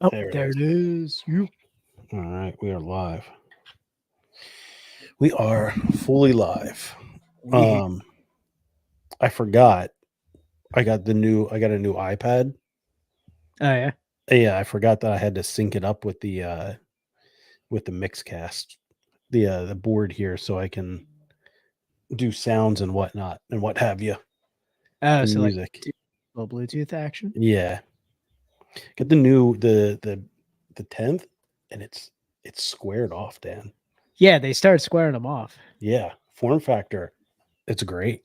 Oh, There it is. You. All right, we are live. We are fully live. We. Um, I forgot. I got a new iPad. Oh yeah. Yeah, I forgot that I had to sync it up with the Mixcast, the board here, so I can do sounds and whatnot and what have you Oh, for so like music. little Bluetooth action. Yeah, get the new the 10th, and it's squared off, Dan. Yeah, they started squaring them off. Yeah, form factor. It's great.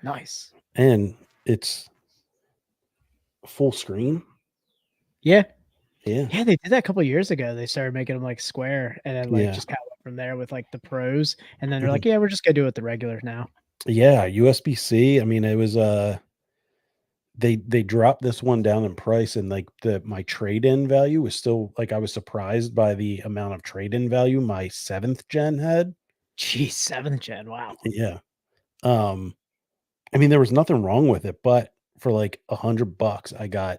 Nice. And it's full screen. Yeah. Yeah. Yeah, they did that a couple years ago. They started making them like square, and then like Yeah. just kind of went from there with like the pros, and then they're Mhm. like, yeah, we're just gonna do it with the regular now. Yeah, USB-C. I mean, it was they dropped this one down in price, and like the my trade-in value was still like I was surprised by the amount of trade-in value my 7th gen had. Geez, 7th gen. Wow. Yeah. Um I mean there was nothing wrong with it, but for like $100 I got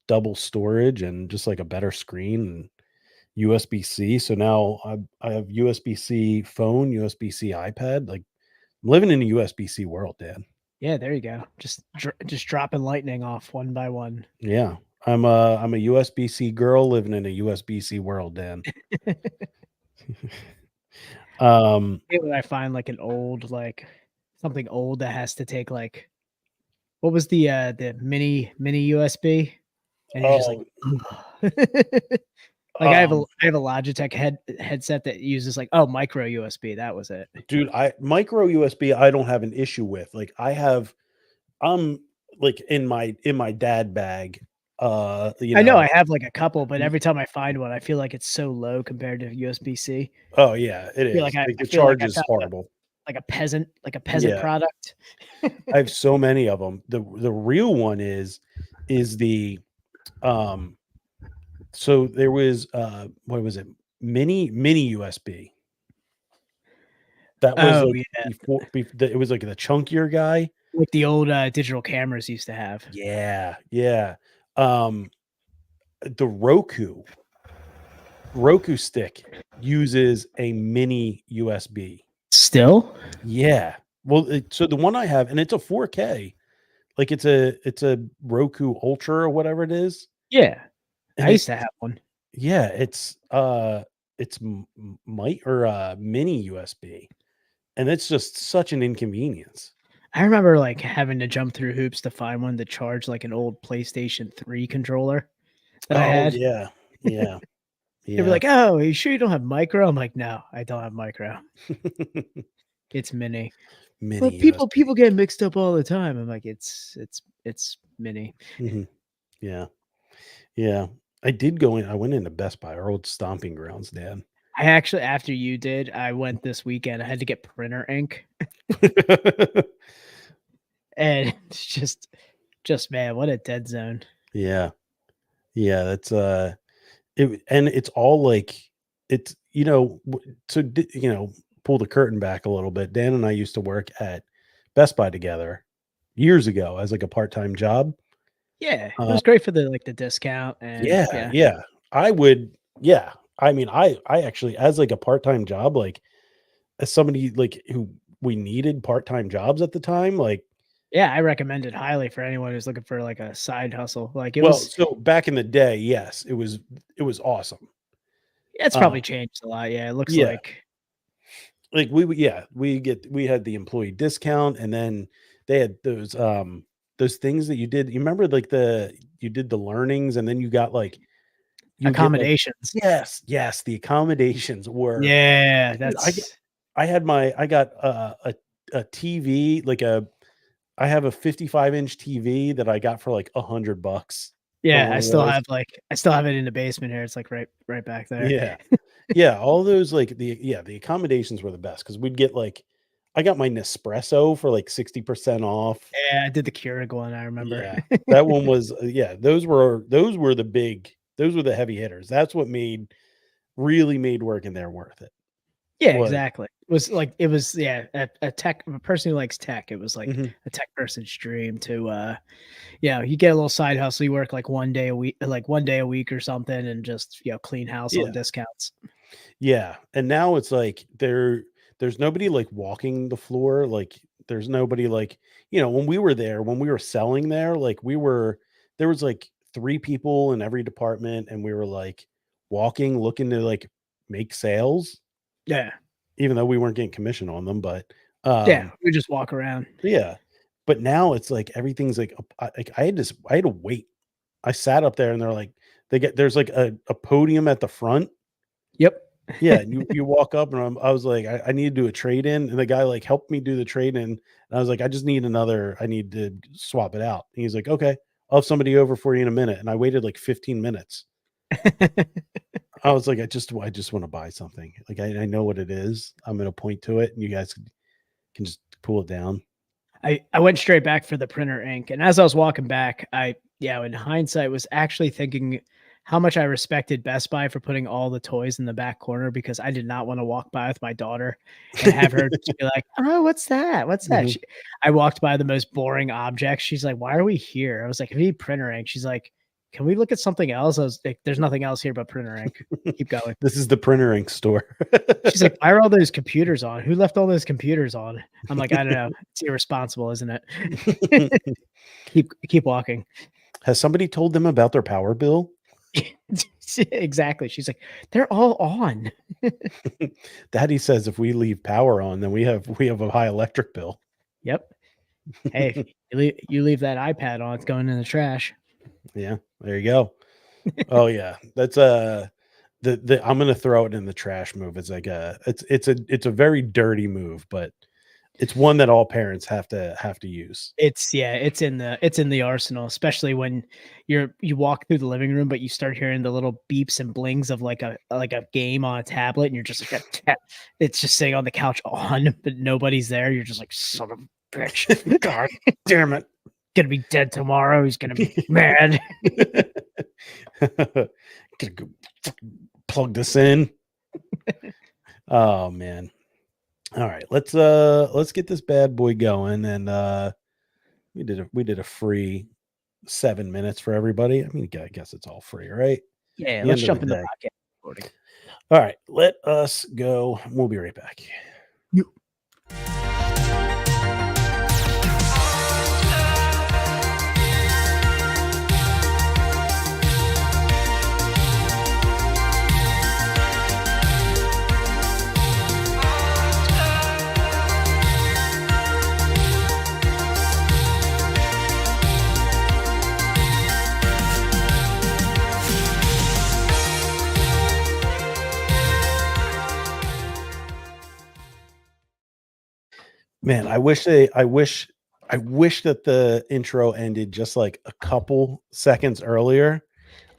double storage and just like a better screen and USB-C. So now I have USB-C phone, USB-C iPad. Like I'm living in a USB-C world, Dad. Yeah, there you go. Just dropping lightning off one by one. Yeah. I'm a USB-C girl living in a USB-C world, Dan. um When I find like an old like something old that has to take like what was the mini USB, and you're just like. oh Like um I have a Logitech headset that uses like micro USB. That was it. dude, I micro USB I don't have an issue with. Like I'm like in my dad bag. You I know I know, have like a couple, but every time I find one, I feel like it's so low compared to USB-C. oh yeah, it I feel is. Like I the feel like charge I is found horrible. like a peasant Yeah. product. I have so many of them. The real one is the um so there was what was it? Mini USB. That was Oh like yeah, it was like the chunkier guy. like the old digital cameras used to have. Yeah, yeah. Um the Roku stick uses a mini USB. Still? Yeah. Well, so the one I have, and it's a 4K. Like it's a Roku Ultra or whatever it is, Yeah, and I used to have one. yeah, it's might or mini USB, and it's just such an inconvenience. I remember like having to jump through hoops to find one to charge like an old PlayStation 3 controller that I Oh had. yeah, yeah, They were yeah. like, "Oh, are you sure you don't have micro?" I'm like, "No, I don't have micro. It's mini." But Mini people USB. get mixed up all the time. I'm like, it's mini. Mhm. Yeah, yeah. I did go in. I went into Best Buy, our old stomping grounds, Dad. I actually, after you did, I went this weekend. I had to get printer ink, and it's just man, what a dead zone. Yeah, yeah. That's and it's all like it's pull the curtain back a little bit. Dan and I used to work at Best Buy together years ago as like a part-time job. Yeah, it Uh, was great for the discount and yeah, yeah. yeah. I would, yeah. I mean, I actually as like a part-time job, like as somebody like who we needed part-time jobs at the time, like Yeah, I recommend it highly for anyone who's looking for like a side hustle. Like it well, was so back in the day, yes, it was awesome. it's Uh probably changed a lot. Yeah, it looks yeah, like like we had the employee discount, and then they had those things that you did. You remember like you did the learnings, and then you got like you get like accommodations. yes, yes, the accommodations were Yeah, dude, that's I got a TV, like I have a 55-inch TV that I got for like $100 for yeah, one of those. I still have it in the basement here. It's like right back there. Yeah. Yeah, all those like the accommodations were the best because we'd get like I got my Nespresso for like 60% off. Yeah, I did the Keurig one, I remember. Yeah. That one was yeah, those were the big those were the heavy hitters. That's what made really made working there worth it. Yeah, Was exactly. was like it was a person who likes tech. It was like Mhm. a tech person's dream to you get a little side hustle. You work like 1 day a week, or something, and just clean house on Yeah. discounts. Yeah, and now it's like there's nobody like walking the floor, like there's nobody like, when we were there, when we were selling there, like there was like 3 people in every department and we were like walking looking to like make sales Yeah, even though we weren't getting commission on them, but yeah. We just walk around. yeah. But now it's like everything's like I had to wait. I sat up there and they're like there's like a podium at the front. Yep. Yeah, and you walk up and I was like, I need to do a trade in, and the guy like helped me do the trade in, and I was like, I need to swap it out. And he's like, okay, I'll have somebody over for you in a minute, and I waited like 15 minutes. I was like, I just want to buy something. Like I know what it is. I'm gonna point to it, and you guys can just pull it down. I went straight back for the printer ink, and as I was walking back, in hindsight was actually thinking how much I respected Best Buy for putting all the toys in the back corner, because I did not want to walk by with my daughter and have her just be like, "Oh, what's that? What's that?" Mhm. I walked by the most boring objects. She's like, "Why are we here?" I was like, "I need printer ink." She's like, "Can we look at something else?" I was like, "There's nothing else here but printer ink. Keep going." This is the printer ink store. She's like, "Why are all those computers on? Who left all those computers on?" I'm like, "I don't know. It's irresponsible, isn't it?" Keep walking. Has somebody told them about their power bill? Exactly. She's like, "They're all on." Daddy says if we leave power on, then we have a high electric bill. Yep. Hey, if you leave that iPad on, it's going in the trash. Yeah, there you go. Oh yeah, that's the I'm gonna throw it in the trash move. It's like it's a very dirty move, but it's one that all parents have to use. It's in the arsenal, especially when you walk through the living room, but you start hearing the little beeps and blings of like a game on a tablet, and you're just like, it's just sitting on the couch on, but nobody's there. You're just like, son of a bitch. God damn it. Gonna be dead tomorrow. He's gonna be mad. Gonna go plug this in. Oh man. All right, let's get this bad boy going. And we did a free 7 minutes for everybody. I mean, I guess it's all free, right? Yeah, The let's end of jump the into day. podcast recording. All right, let us go. We'll be right back. Man, I wish that the intro ended just like a couple seconds earlier.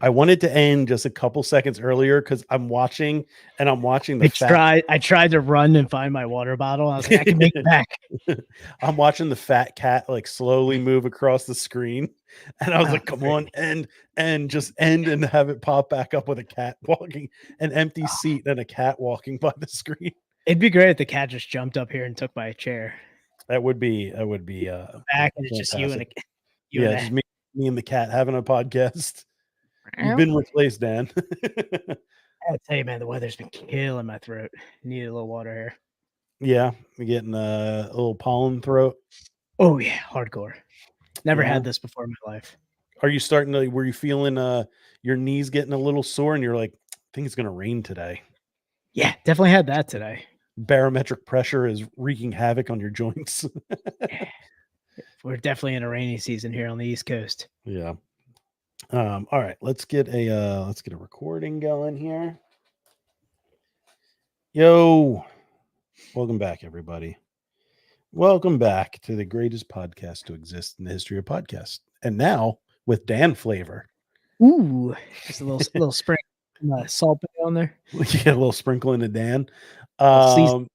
I wanted to end just a couple seconds earlier because I'm watching the I tried to run and find my water bottle. I was like, I can make it back. I'm watching the fat cat like slowly move across the screen, and I was Oh, like, "Come great. on, and just end and have it pop back up with a cat walking, an empty seat, and a cat walking by the screen." It'd be great if the cat just jumped up here and took my chair. That would be Back, and it's just you and fantastic. you Yeah, and just me and the cat having a podcast. You've a. been replaced, Dan. I tell you, man, the weather's been killing my throat. Needed a little water here. Yeah, we're getting a little pollen throat. Oh yeah, hardcore. Never Yeah. had this before in my life. Are you starting to? Were you feeling your knees getting a little sore, and you're like, I think it's gonna rain today. Yeah, definitely had that today. Barometric pressure is wreaking havoc on your joints. We're definitely in a rainy season here on the East Coast. Yeah. All right, let's get a recording going here. Yo, welcome back, everybody. Welcome back to the greatest podcast to exist in the history of podcasts, and now with Dan flavor. Ooh, just a little spring salt on there. Yeah, a little sprinkle into Dan. Season.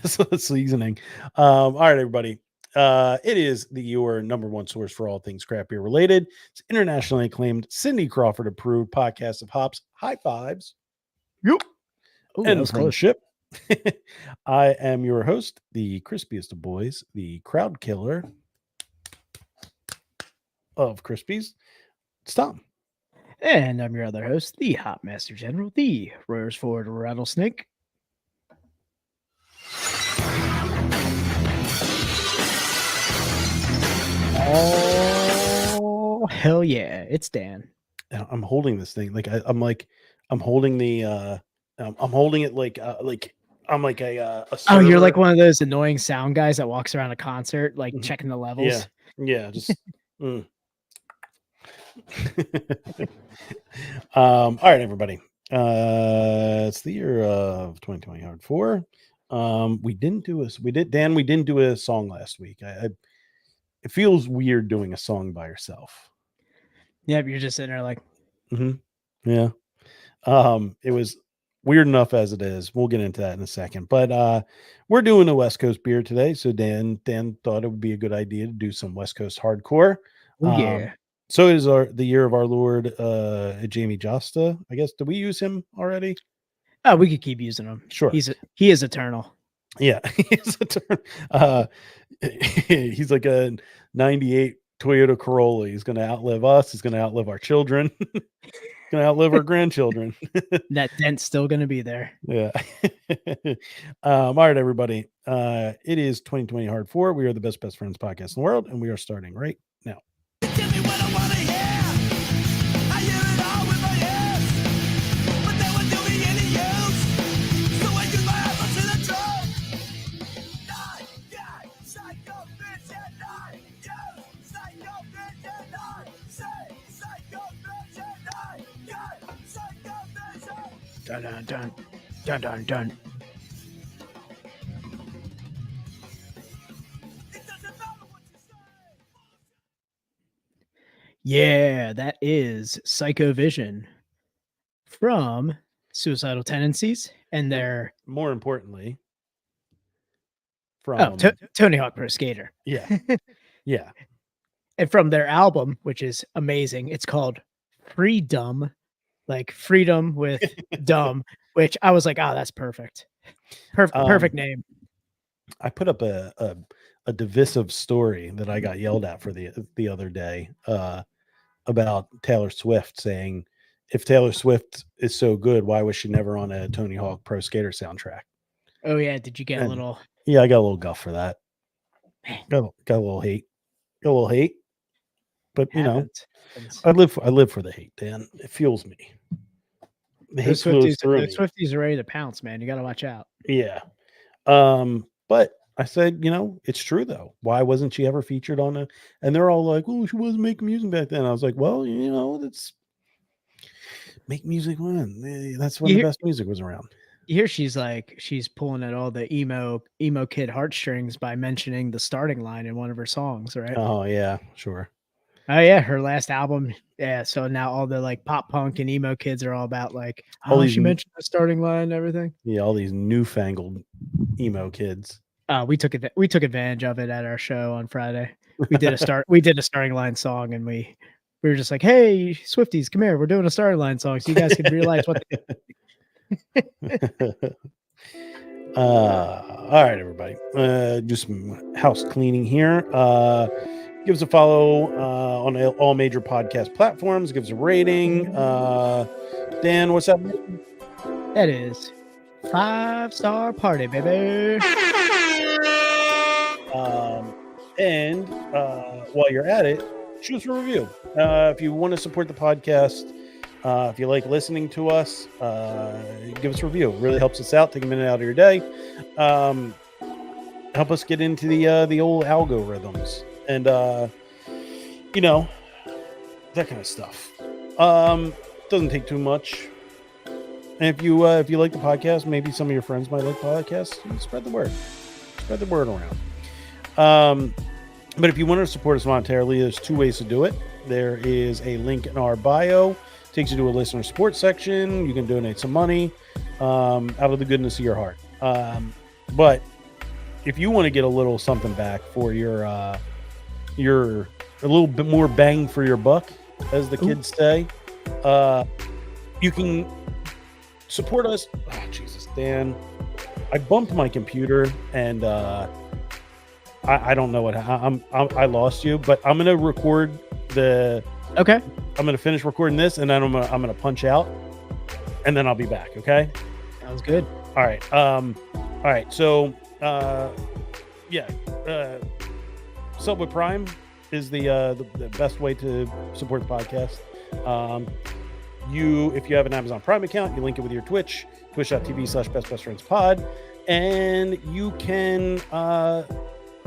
So seasoning. All right, everybody. It is your number one source for all things craft beer related. It's internationally acclaimed, Cindy Crawford approved podcast of hops, high fives, Yep. Ooh, that and was close. friendship. I am your host, the crispiest of boys, the crowd killer of Crispies. It's Tom. And I'm your other host, the Hot Master General, the Royersford Rattlesnake. Oh, hell yeah. It's Dan. I'm holding this thing I'm holding the I'm holding it like I'm like a Oh, you're like server. one of those annoying sound guys that walks around a concert, like Mhm. checking the levels. Yeah, just all right, everybody. It's the year of 2020 hard 4. We didn't do a song last week. It feels weird doing a song by yourself. Yep, you're just sitting there like, Yeah. It was weird enough as it is. We'll get into that in a second. But we're doing a West Coast beer today. So Dan thought it would be a good idea to do some West Coast hardcore. oh yeah. So it is the year of our Lord Jamie Josta. I guess, did we use him already? Oh, we could keep using him. Sure. He is eternal. Yeah. He's like a 98 Toyota Corolla. He's gonna outlive us, he's gonna outlive our children. Gonna outlive our grandchildren. That dent's still gonna be there. Yeah. All right, everybody. It is 2020 Hard 4. We are the best friends podcast in the world, and we are starting right now. Tell me what I wanna hear. I hear it all with my ears, but they won't do me any use. So I use my eyes to the truth. Yeah, psycho bitch and I. Yeah, psycho bitch and I. Say, psycho bitch and I. Yeah, psycho bitch and I. Dun dun dun dun dun dun. It doesn't matter what you say. Yeah, that is Psycho Vision from Suicidal Tendencies and their More importantly, from Tony Hawk Pro Skater. yeah. And from their album, which is amazing. It's called Freedom, like freedom with dumb, which I was like, oh, that's perfect. Perfect name. I put up a divisive story that I got yelled at for the other day about Taylor Swift, saying, if Taylor Swift is so good, why was she never on a Tony Hawk Pro Skater soundtrack? Oh yeah, did you get a little? Yeah, I got a little guff for that. Got a little hate. But you know, I live for the hate, Dan. It fuels me. The hate flows through me. Swifties are ready to pounce, man. You got to watch out. Yeah. But I said, it's true though. Why wasn't she ever featured on a? And they're all like, "Oh, she wasn't making music back then." I was like, "Well, that's make music when. That's when the best music was around." Here she's pulling at all the emo kid heartstrings by mentioning the starting line in one of her songs, right? Oh yeah, sure. Oh yeah, her last album. Yeah, so now all the like pop punk and emo kids are all about like, oh, she mentioned the starting line and everything. Yeah, all these newfangled emo kids. We took advantage of it at our show on Friday. We did a starting line song, and we were just like, hey, Swifties, come here, we're doing a starting line song, so you guys can realize what. All right, everybody. Do some house cleaning here. Give us a follow on all major podcast platforms. Give us a rating. Dan, what's that? That is 5-star party, baby. And while you're at it, shoot us a review. If you want to support the podcast, if you like listening to us, give us a review. It really helps us out. Take a minute out of your day. Help us get into the old algorithms and that kind of stuff. Doesn't take too much. And if you like the podcast, maybe some of your friends might like the podcast. Spread the word. Spread the word around. But if you want to support us monetarily, there's two ways to do it. There is a link in our bio. Takes you to a listener support section. You can donate some money out of the goodness of your heart. But if you want to get a little something back for your a little bit more bang for your buck, as the kids say, you can support us. Oh, Jesus, Dan. I bumped my computer and I don't know what I lost you, but I'm gonna record the. Okay. I'm gonna finish recording this, and then I'm gonna punch out, and then I'll be back. Okay. Sounds good. All right. All right. So, yeah. Sub with Prime is the best way to support the podcast. If you have an Amazon Prime account, you link it with your Twitch, twitch.tv/bestbestfriendspod, and you can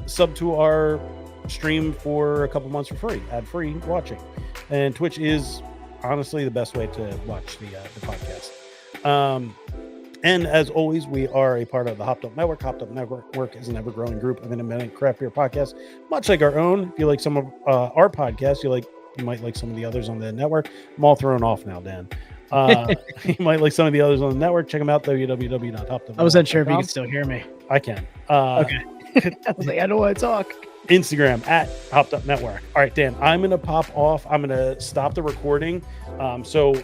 sub to our stream for a couple months for free, ad-free watching. And Twitch is honestly the best way to watch the podcast. And as always, we are a part of the Hopped Up Network. Hopped Up Network is an ever-growing group of independent craft beer podcasts, much like our own. If you like some of our podcasts, you might like some of the others on the network. I'm all thrown off now, Dan. You might like some of the others on the network. Check them out, www.hoppedupnetwork.com. I wasn't sure if you could still hear me. I can. Okay. I was like, I don't want to talk. Instagram at Hopped Up Network. All right, Dan, I'm going to pop off. I'm going to stop the recording. So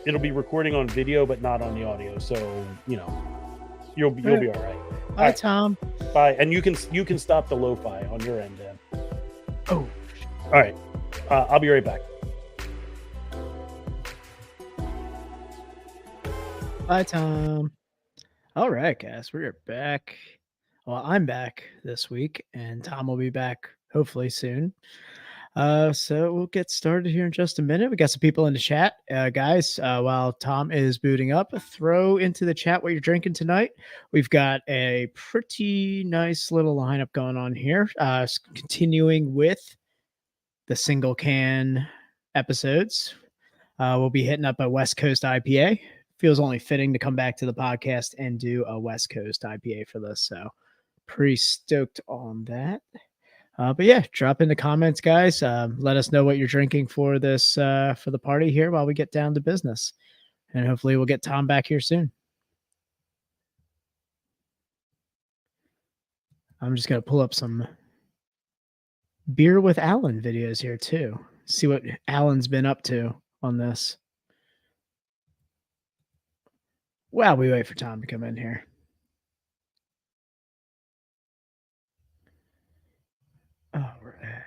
it'll be recording on video, but not on the audio. So, you'll be all right. Bye, Tom. Bye. And you can stop the lo-fi on your end, Dan. Oh, all right. I'll be right back. Bye, Tom. All right, guys, we're back. Well, I'm back this week, and Tom will be back hopefully soon. So we'll get started here in just a minute. We got some people in the chat, guys. While Tom is booting up, throw into the chat what you're drinking tonight. We've got a pretty nice little lineup going on here. Continuing with the single can episodes, we'll be hitting up a West Coast IPA. Feels only fitting to come back to the podcast and do a West Coast IPA for this. So pretty stoked on that. But yeah, drop in the comments, guys. Let us know what you're drinking for this for the party here while we get down to business. And hopefully we'll get Tom back here soon. I'm just going to pull up some Beer with Alan videos here too. See what Alan's been up to on this. While we wait for Tom to come in here. All right.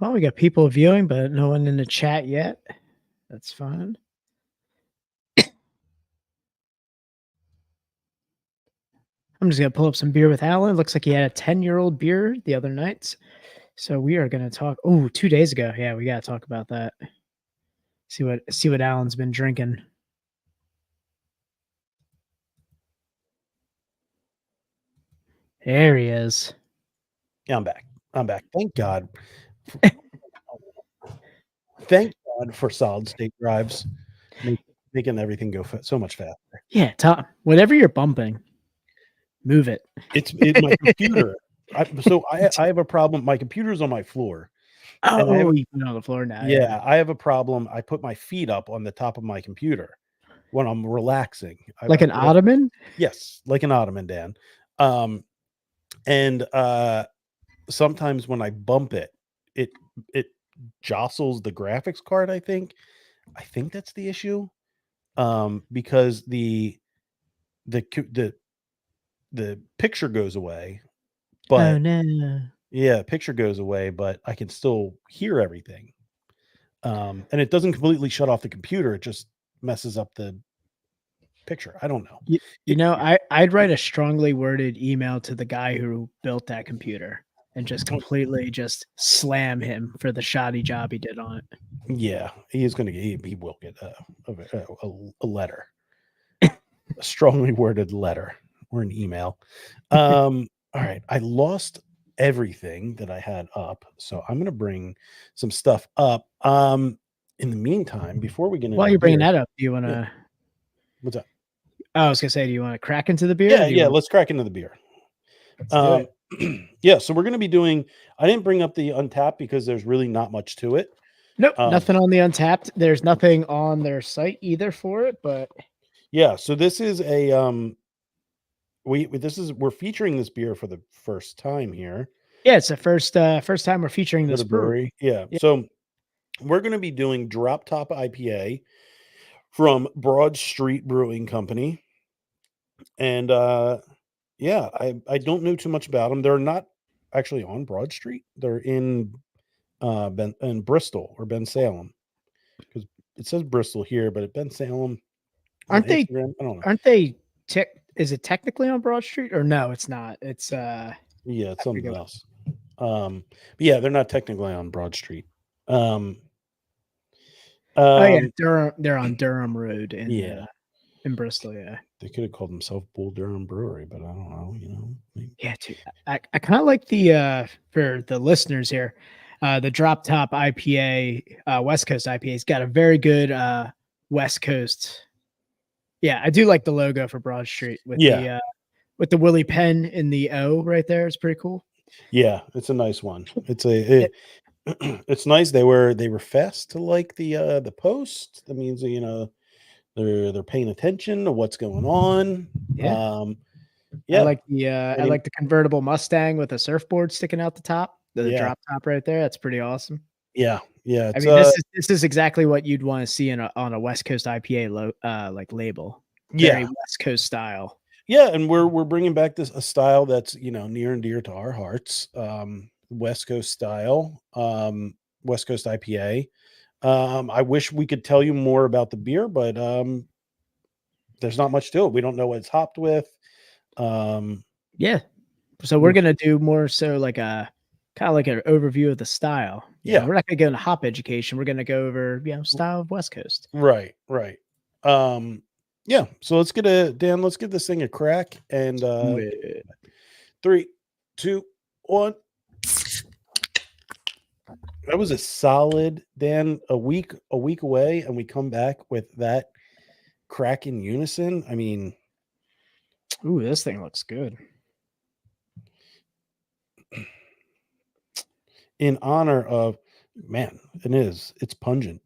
Well, we got people viewing, but no one in the chat yet. That's fine. I'm just going to pull up some Beer with Alan. Looks like he had a 10-year-old beer the other night. So we are going to talk. Oh, 2 days ago. Yeah, we got to talk about that. See what Alan's been drinking. There he is. Yeah, I'm back. Thank God. Thank God for solid state drives, making everything go so much faster. Yeah, Tom, whatever you're bumping, move it. It's my computer. I have a problem. My computer's on my floor. Oh, you put it on the floor now. Yeah, I have a problem. I put my feet up on the top of my computer when I'm relaxing. Like an ottoman? Yes, like an ottoman, Dan. And sometimes when I bump it, it jostles the graphics card. I think that's the issue. Because the picture goes away, but oh no. Yeah, picture goes away, but I can still hear everything. And it doesn't completely shut off the computer. It just messes up the picture. I don't know. You know, I'd write a strongly worded email to the guy who built that computer and just completely just slam him for the shoddy job he did on it. Yeah, he will get a letter, a strongly worded letter or an email. All right, I lost everything that I had up, so I'm gonna bring some stuff up. In the meantime, before we get into while you're bringing that up, do you want to? Yeah. What's up? I was gonna say, do you want to crack into the beer? Yeah. Let's crack into the beer. Yeah. So we're gonna be doing. I didn't bring up the Untapped because there's really not much to it. Nope, nothing on the Untapped. There's nothing on their site either for it, but yeah. So this is a we're featuring this beer for the first time here. Yeah, it's the first time we're featuring this brewery. Yeah. So we're going to be doing Drop Top IPA from Broad Street Brewing Company. And yeah, I don't know too much about them. They're not actually on Broad Street. They're in Bristol or Ben Salem, because it says Bristol here, but at Ben Salem on Aren't they? Instagram, I don't know. Aren't they? Is it technically on Broad Street or no? It's not. It's Yeah, it's I something forget. else. But yeah, they're not technically on Broad Street. Oh yeah, Um, Durham. They're on Durham Road yeah, in Bristol. Yeah. they could have called themselves Bull Durham Brewery, but I don't know. You know, Yeah, too. I kind of like the for the listeners here, the Drop Top IPA, West Coast IPA's got a very good West Coast. Yeah, I do like the logo for Broad Street with with the Willie Penn in the O right there. It's pretty cool. yeah, it's a nice one. It's nice. They were fast to like the post. That means, you know, they're paying attention to what's going on. Yeah. Yeah, I like the convertible Mustang with a surfboard sticking out the top, the Yeah. drop top right there. That's pretty awesome. yeah. I It's, mean, this is exactly what you'd want to see on a West Coast IPA like label. Very yeah, West Coast style. yeah, and we're bringing back a style that's, you know, near and dear to our hearts. West Coast style, West Coast IPA. I wish we could tell you more about the beer, but there's not much to it. We don't know what it's hopped with. Yeah. So we're gonna do more so like a kind of like an overview of the style. You know, Yeah. we're not gonna go into hop education. We're gonna go over style of West Coast. Right. Yeah. So let's give this thing a crack. And Yeah. 3, 2, 1. That was a solid, Dan. A week away, and we come back with that crack in unison. I mean, Ooh, this thing looks good. in honor of it's pungent.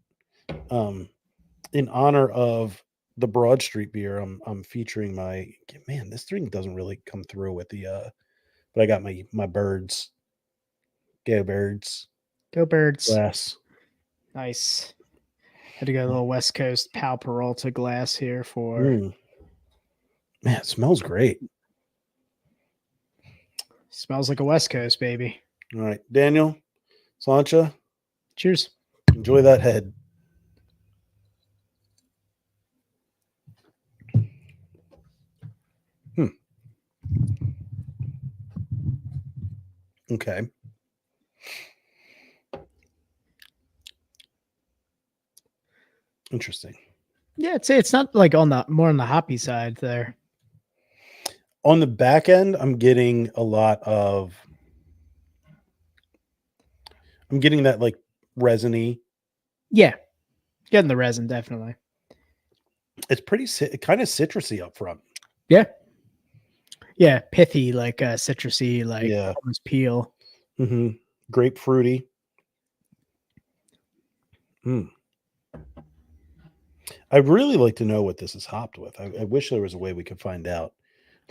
In honor of the Broad Street beer, I'm featuring this thing doesn't really come through with the but I got my birds. Go Birds Go Birds. glass. Nice. Had to go a little West Coast Pal Peralta glass here for Man, it smells great. smells like a West Coast baby. All right, Daniel, Sancha, Cheers. enjoy that head. Okay. Interesting. Yeah, I'd say it's not like more on the hoppy side there. On the back end, I'm getting that like resiny. Yeah. Getting the resin, definitely. It's pretty kind of citrusy up front. Yeah. Yeah, pithy, like citrusy, like almost peel. Mm-hmm. Grapefruity. I'd really like to know what this is hopped with. I wish there was a way we could find out.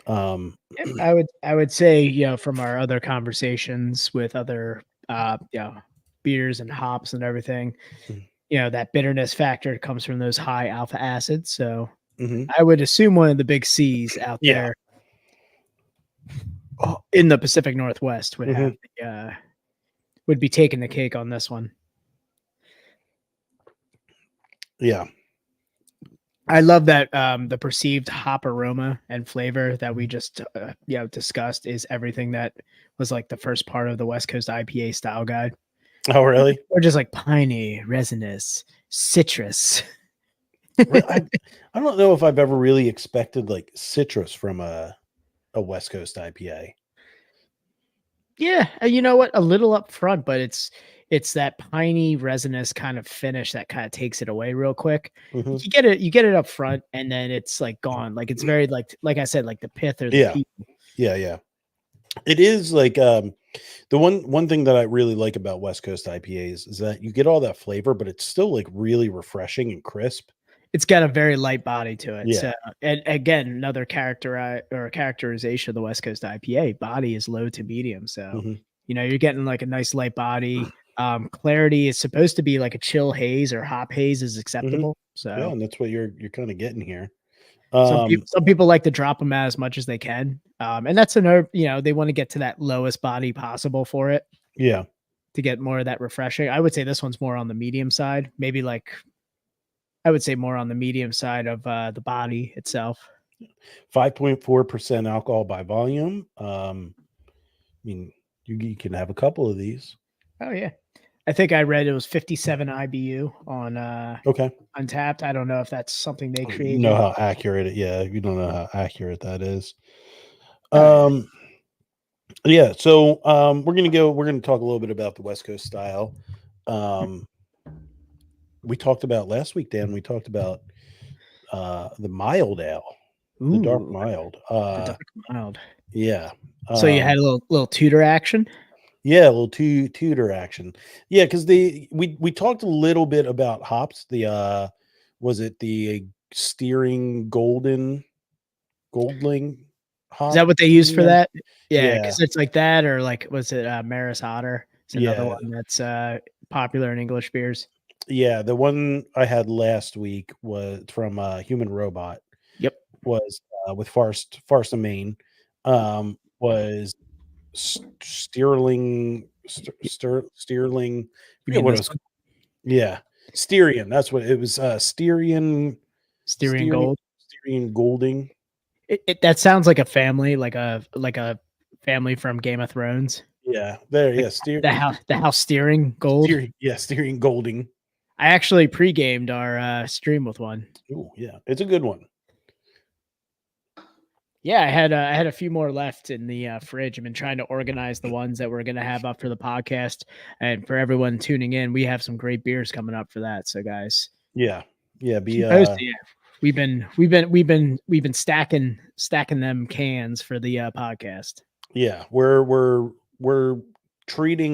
I would say, from our other conversations with other beers and hops and everything, that bitterness factor comes from those high alpha acids. So I would assume one of the big C's out there in the Pacific Northwest would have would be taking the cake on this one. Yeah. I love that the perceived hop aroma and flavor that we just discussed is everything that was like the first part of the West Coast IPA style guide. Oh, really? Or just like piney, resinous, citrus. I don't know if I've ever really expected like citrus from a West Coast IPA. Yeah, you know what? A little up front, but it's that piney, resinous kind of finish that kind of takes it away real quick. You get it up front, and then it's like gone. Like it's very like I said, like the pith or the peel. Yeah. It is like the one thing that I really like about West Coast IPAs is that you get all that flavor, but it's still like really refreshing and crisp. It's got a very light body to it. Yeah. So, and again, another characterization of the West Coast IPA body is low to medium. So, you're getting like a nice light body, Clarity is supposed to be like a chill haze or hop haze is acceptable. Yeah, So and that's what you're kind of getting here. some people like to drop them out as much as they can. And that's another, they want to get to that lowest body possible for it Yeah. to get more of that refreshing. I would say this one's more on the medium side, maybe like I would say more on the medium side of the body itself. 5.4% alcohol by volume. I mean, you can have a couple of these. Oh yeah. I think I read it was 57 IBU on Okay. Untapped. I don't know if that's something they You created. know how accurate you don't know how accurate that is. Oh, Yeah, so we're gonna talk a little bit about the West Coast style. We talked about last week, Dan. We talked about the mild ale, the dark Ooh, mild. the dark mild. Yeah. So you had a little Tudor action. Yeah, a little Tudor action. Yeah, because we talked a little bit about hops. The was it the steering Goldling hop? Is that what they use for Yeah. that? Yeah, Yeah. because it's like that, or like was it Maris Otter? It's another Yeah. one that's popular in English beers. Yeah, the one I had last week was from Human Robot. Yep. Was with Farsa Maine. Was Steerling. You Yeah, mean what this it was. one? Yeah, Styrian. That's what it was. Styrian. Styrian Gold. Styrian Golding. That sounds like a family, like a family from Game of Thrones. Yeah, there. Like Yeah, the house Steering Gold. Styrian Golding. I actually pre-gamed our stream with one. Oh, yeah, it's a good one. Yeah, I had a few more left in the fridge. I've been trying to organize the ones that we're going to have up for the podcast, and for everyone tuning in, we have some great beers coming up for that. So, guys, Yeah. we've been stacking them cans for the podcast. Yeah, we're treating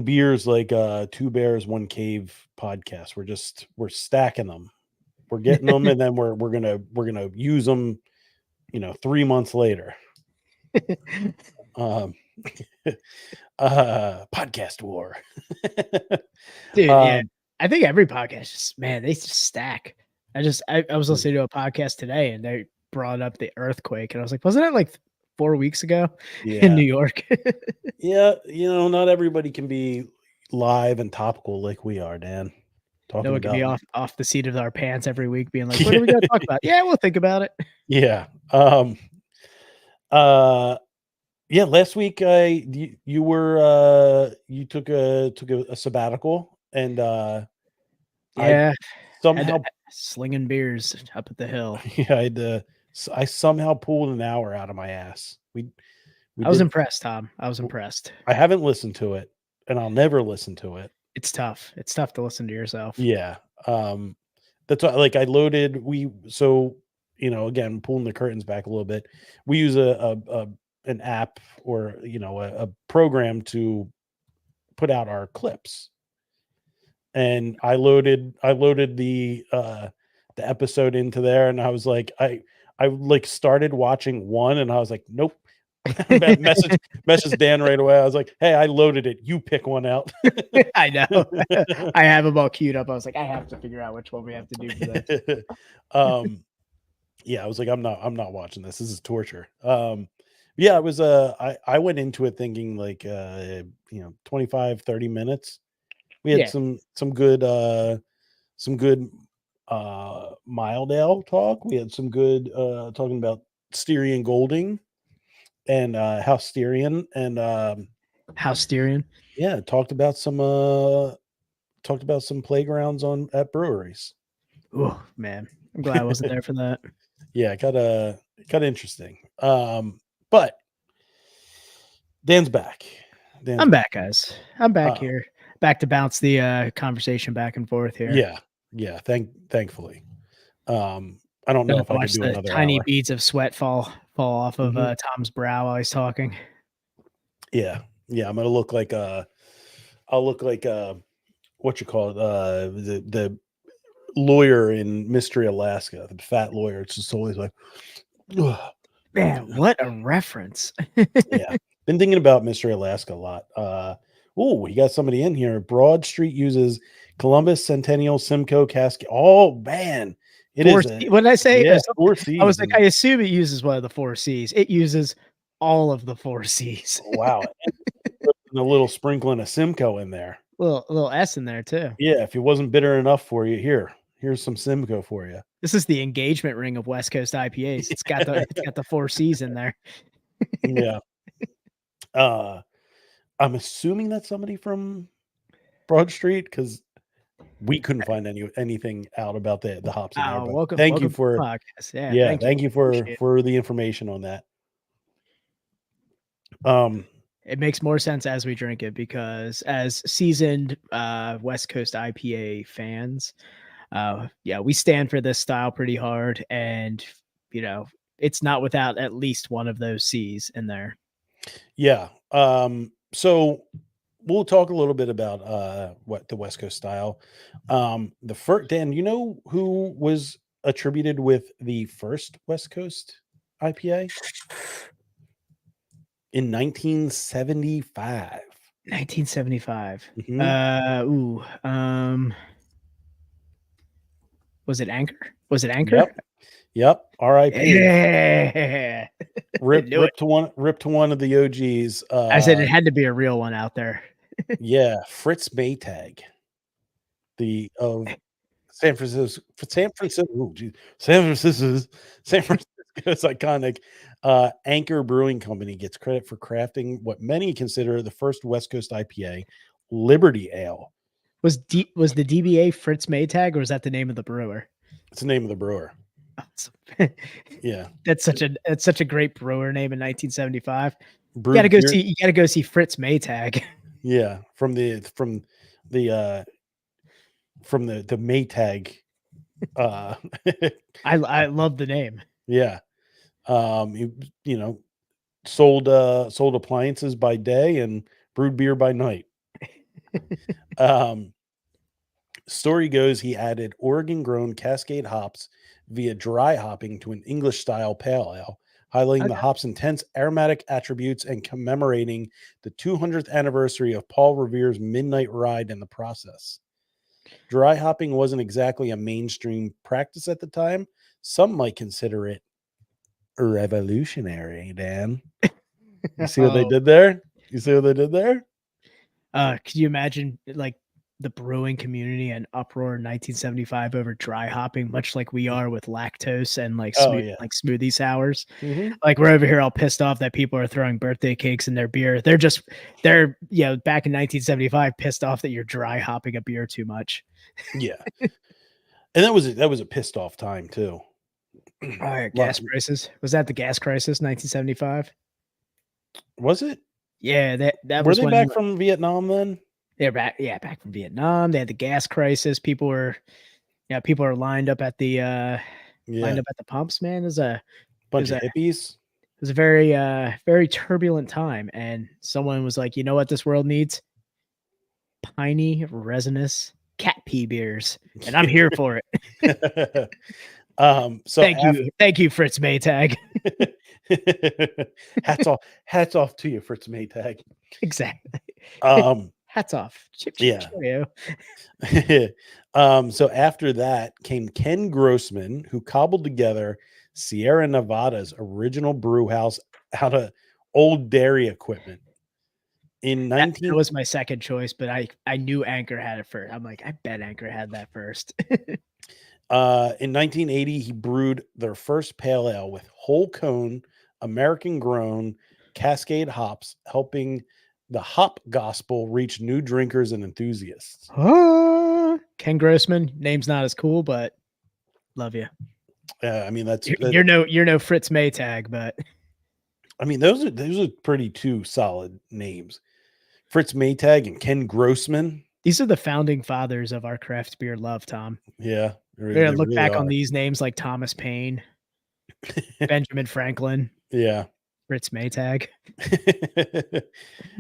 beers like Two Bears One Cave podcast. We're stacking them. We're getting them, and then we're gonna use them, 3 months later. Podcast war. Dude, yeah. I think every podcast just, man, they just stack. I was listening to a podcast today and they brought up the earthquake and I was like, wasn't it like 4 weeks ago in New York? Yeah, not everybody can be live and topical like we are, Dan. No one can be off the seat of our pants every week being like, what are we gonna talk about? Yeah, we'll think about it. Yeah. Yeah, last week you took a sabbatical and yeah, I somehow slinging beers up at the hill. Yeah, I somehow pulled an hour out of my ass. I was impressed, Tom. I was impressed. I haven't listened to it and I'll never listen to it. It's tough. It's tough to listen to yourself. Yeah. That's why, like, I loaded. Again, pulling the curtains back a little bit. We use an app or a program to put out our clips, and I loaded the episode into there, and I was like, I like started watching one, and I was like, nope. message Dan right away. I was like, hey, I loaded it. You pick one out. I know. I have them all queued up. I was like, I have to figure out which one we have to do for this. Yeah, I was like, I'm not watching this. This is torture. Yeah, it was I went into it thinking like 25, 30 minutes. We had some good mild ale talk. We had some good talking about Styrian Golding. And House Styrian and House Styrian. Yeah, talked about some playgrounds at breweries. Oh man, I'm glad I wasn't there for that. Yeah, got interesting. But Dan's back. I'm back, guys. I'm back here. Back to bounce the conversation back and forth here. Yeah. Thankfully. I don't know if I can do another tiny hour. beads of sweat fall off of Tom's brow while he's talking. Yeah. I'm gonna look like I'll look like what you call it, the lawyer in Mystery Alaska, the fat lawyer. It's just always like, ugh. Man, what a reference. Yeah. Been thinking about Mystery Alaska a lot. Oh, you got somebody in here. Broad Street uses Columbus, Centennial, Simcoe, Cascade. Oh man, it is a What did I say? yeah, Something- 4 I was C's. like, I assume it uses one of the 4 C's. It uses all of the 4 C's. Wow, and a little sprinkling of Simcoe in there. little S in there too. Yeah, if it wasn't bitter enough for you, here's some Simcoe for you. This is the engagement ring of West Coast IPAs. It's got the 4 C's in there. Yeah. I'm assuming that's somebody from Broad Street because we couldn't find anything out about the hops in there. Oh, But welcome. thank welcome you to the for podcast. Yeah, yeah, thank you for Appreciate it. for the information on that. It makes more sense as we drink it because as seasoned West Coast IPA fans, yeah, we stand for this style pretty hard, and it's not without at least one of those C's in there. Yeah. So we'll talk a little bit about what the West Coast style. The first Dan, you know who was attributed with the first West Coast IPA? In 1975. 1975. Mhm. Was it Anchor? Was it Anchor? Yep. R.I.P. Yeah. Rip Knew it. to one of the OGs. I said it had to be a real one out there. Yeah, Fritz Maytag, the of San Francisco. Ooh, geez. San Francisco's iconic Anchor Brewing Company gets credit for crafting what many consider the first West Coast IPA, Liberty Ale. Was the DBA Fritz Maytag, or was that the name of the brewer? It's the name of the brewer. Yeah, That's such a great brewer name in 1975. You Brewed gotta go beer- see. You gotta go see Fritz Maytag. Yeah, from the Maytag. I love the name. Yeah. Sold appliances by day and brewed beer by night. Story goes he added Oregon grown Cascade hops via dry hopping to an English style pale ale, highlighting the Okay. hops' intense aromatic attributes and commemorating the 200th anniversary of Paul Revere's Midnight Ride in the process. Dry hopping wasn't exactly a mainstream practice at the time. Some might consider it revolutionary, Dan. You see what they did there? Could you imagine like the brewing community and uproar in 1975 over dry hopping, much like we are with lactose and like smoothie sours? Mhm. Like we're over here all pissed off that people are throwing birthday cakes in their beer. They're back in 1975 pissed off that you're dry hopping a beer too much. Yeah. And that was a pissed off time too. Gas prices. Was that the gas crisis 1975? Was it? Yeah, that Were was they when back from Vietnam then? they're back. Yeah, back from Vietnam. They had the gas crisis. People are lined up at the Yeah. pumps. Man, there's a Bunch of a- hippies. it was a very very turbulent time, and someone was like, you know what this world needs? Piney resinous cat pee beers, and I'm here for it. So Thank you, Fritz Maytag. hats off to you, Fritz Maytag. Exactly. Hats off. Chip, Yeah. cheerio. So after that came Ken Grossman, who cobbled together Sierra Nevada's original brew house out of old dairy equipment. In That was my second choice, but I knew Anchor had it first. I'm like, I bet Anchor had that first. in 1980, he brewed their first pale ale with whole cone, American grown Cascade hops, helping the hop gospel reach new drinkers and enthusiasts. Ken Grossman, name's not as cool, but love you. I mean, You're no Fritz Maytag, but I mean, those are pretty two solid names. Fritz Maytag and Ken Grossman. these are the founding fathers of our craft beer love, Tom. Yeah. We're gonna look back on these names like Thomas Paine, Benjamin Franklin, Yeah. Fritz Maytag.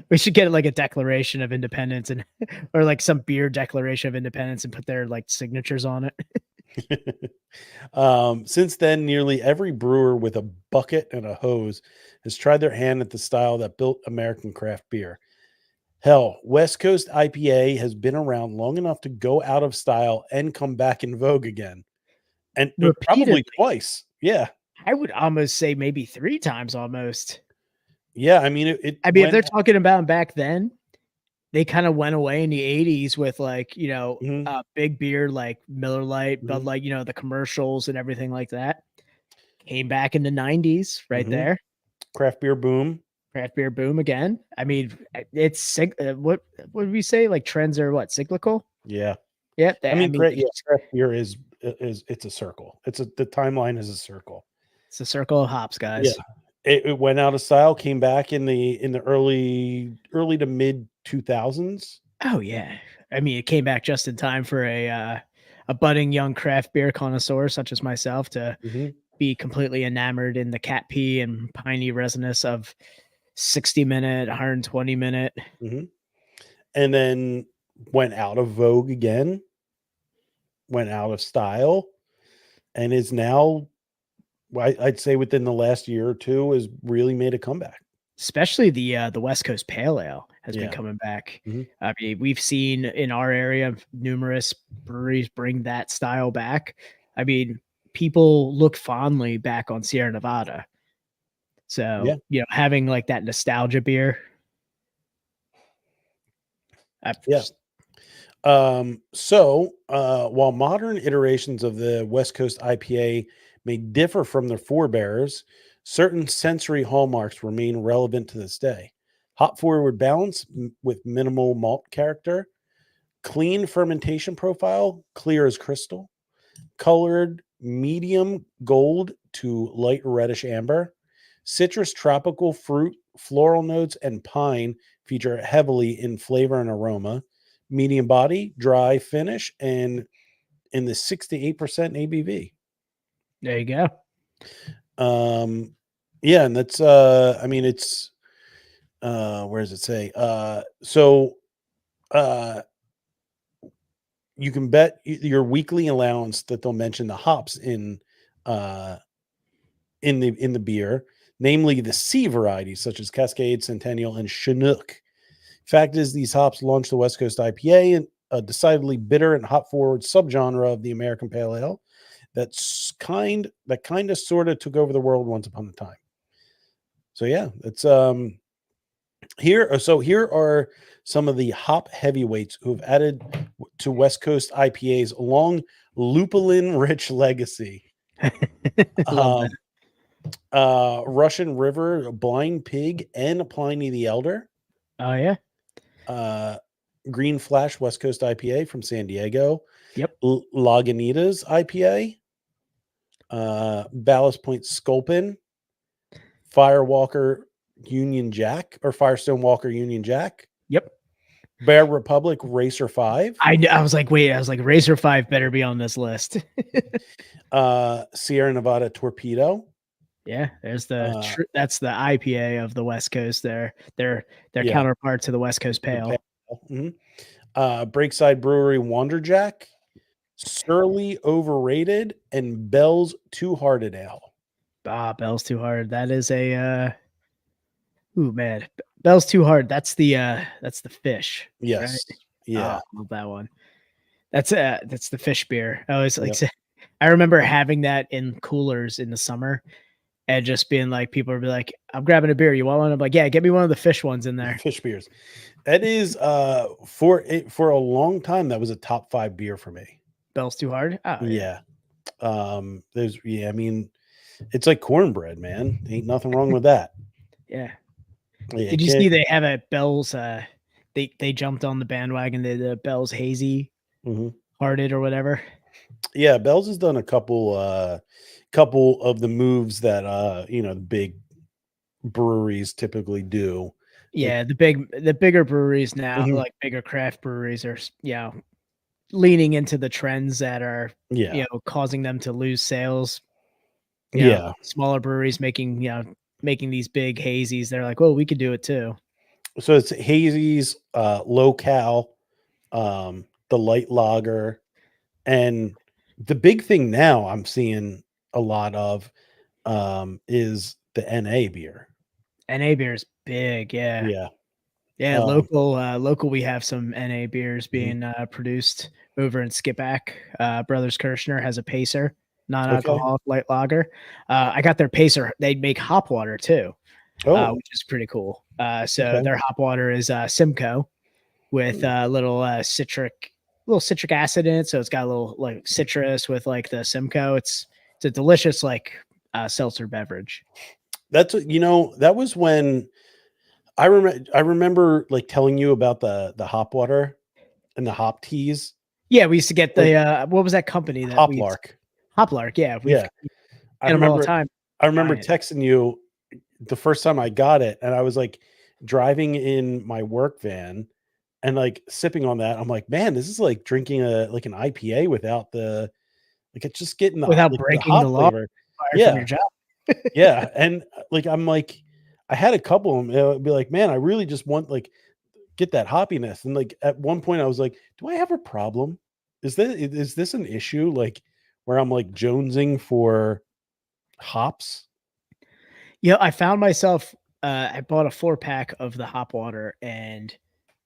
We should get like a Declaration of Independence or like some beer Declaration of Independence and put their like signatures on it. Since then, nearly every brewer with a bucket and a hose has tried their hand at the style that built American craft beer. Hell, West Coast IPA has been around long enough to go out of style and come back in vogue again. And probably Repeatedly. twice. Yeah. I would almost say maybe 3 times almost. Yeah. I mean, it I mean, if went. they're talking about back then, they kind of went away in the 80s with like, Mhm, big beer like Miller Lite, Bud mhm, Light, the commercials and everything like that. Came back in the 90s right mhm. there. Craft beer boom. Craft beer boom again. I mean, it's what did we say? Like trends are what, cyclical? Yeah. Yeah, I I mean, mean, yeah, craft beer is it's a circle. The timeline is a circle. it's a circle of hops, Yeah. guys. It went out of style, came back in the early to mid 2000s. Oh yeah. I mean, it came back just in time for a budding young craft beer connoisseur such as myself to Mhm, be completely enamored in the cat pee and piney resinous of 60-minute, 120-minute. mhm. And then went out of vogue again, went out of style, and is now, I'd say within the last year or two, has really made a comeback. Especially the West Coast Pale Ale has been Yeah. coming back. Mhm. I mean, we've seen in our area numerous breweries bring that style back. I mean, people look fondly back on Sierra Nevada. Yeah. So, having like that nostalgia beer. I Yeah. While modern iterations of the West Coast IPA may differ from their forebears, certain sensory hallmarks remain relevant to this day. Hop forward balance with minimal malt character, clean fermentation profile, clear as crystal, colored medium gold to light reddish amber, citrus, tropical fruit, floral notes, and pine feature heavily in flavor and aroma. Medium body, dry finish, and in the 6 to 8% ABV. There you go. Yeah, and that's I mean it's where does it say? Uh you can bet your weekly allowance that they'll mention the hops uh in the beer, namely the C varieties such as Cascade, Centennial, and Chinook. Fact is, these hops launched the West Coast IPA, and a decidedly bitter and hop forward subgenre of the American Pale Ale that kind of sort of took over the world once upon a time. So yeah, it's here. So here are some of the hop heavyweights who have added to West Coast IPA's long lupulin rich legacy. Love that. Russian River, Blind Pig, and Pliny the Elder. Oh yeah. Green Flash West Coast IPA from San Diego. Yep. Lagunitas IPA. Ballast Point Sculpin. Firewalker Union Jack or Firestone Walker Union Jack. Yep. Bear Republic Racer 5. I was like, wait, Racer 5 better be on this list. Sierra Nevada Torpedo. Yeah, there's that's the IPA of the West Coast there. Their counterpart to the West Coast Pale. Mhm. Breakside Brewery Wanderjack, Surly Overrated, and Bell's Two Hearted Ale. Bell's Too Hard. That is a ooh man. Bell's Too Hard. That's the fish. Yes. Right? Yeah. Oh, love that one. That's the fish beer. I always like Yep. I remember having that in coolers in the summer and just being like, people would be like, I'm grabbing a beer. You want one? I'm like, yeah, get me one of the fish ones in there. Fish beers. That is for a long time that was a top 5 beer for me. Bell's Too Hard. Oh, Yeah. I mean, it's like cornbread, man. Ain't nothing wrong with that. Yeah. Yeah, Did you see they have a Bell's they jumped on the bandwagon, the Bell's Hazy Mhm. Hearted or whatever? Yeah, Bell's has done a couple of the moves that the big breweries typically do. Yeah, the bigger breweries now, Mhm. like bigger craft breweries are, leaning into the trends that are, Yeah. causing them to lose sales. Yeah. Smaller breweries making these big hazies. They're like, well, we could do it too. So it's hazies, low cal, the light lager, and the big thing now I'm seeing a lot of is the NA beer. NA beer is big, yeah. Yeah. Yeah, Um, local. We have some NA beers being produced over in Skippack. Brothers Kirshner has a Pacer, non-alcoholic light lager. I got their Pacer. They make hop water too, Oh, which is pretty cool. So okay. their hop water is Simcoe with little citric acid in it. So it's got a little like citrus with like the Simcoe. It's a delicious like seltzer beverage. That's that was when I remember like telling you about the hop water and the hop teas. Yeah, we used to get Like, the what was that company that we Hoplark. Hoplark? Yeah, we Yeah. get them all the time. I remember Giant. texting you the first time I got it, and I was like driving in my work van and like sipping on that. I'm like, man, this is like drinking an IPA without the like it's just getting Without the breaking hop the law. flavor. Fired from your job. Yeah. And like I'm like, I had a couple of them. It would be like, man, I really just want like get that hoppiness. And like at one point I was like, do I have a problem? Is this an issue? Like where I'm like jonesing for hops? Yeah, I found myself. I bought a 4-pack of the hop water and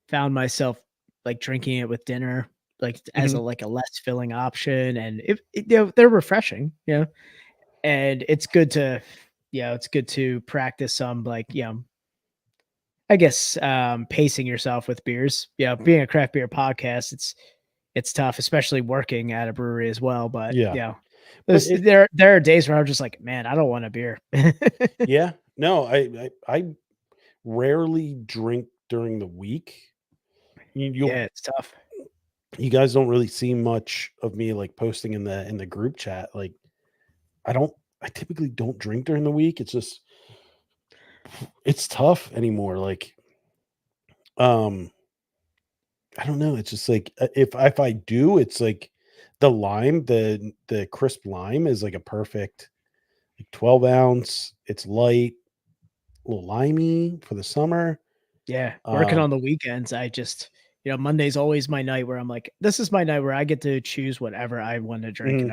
found myself like drinking it with dinner, like as a less filling option, and they're refreshing, and it's good to practice some like I guess pacing yourself with beers. Being a craft beer podcast, it's tough, especially working at a brewery as well. But Yeah. there are days where I'm just like, man, I don't want a beer. Yeah. No, I rarely drink during the week. Yeah, it's tough. You guys don't really see much of me like posting in the group chat. Like I typically don't drink during the week. It's just it's tough anymore. Like I don't know. It's just like if I do, it's like the lime, the crisp lime is like a perfect like 12 ounce. It's light, a little limey for the summer. Yeah, working on the weekends, I just Monday's always my night where I'm like, this is my night where I get to choose whatever I want to drink, and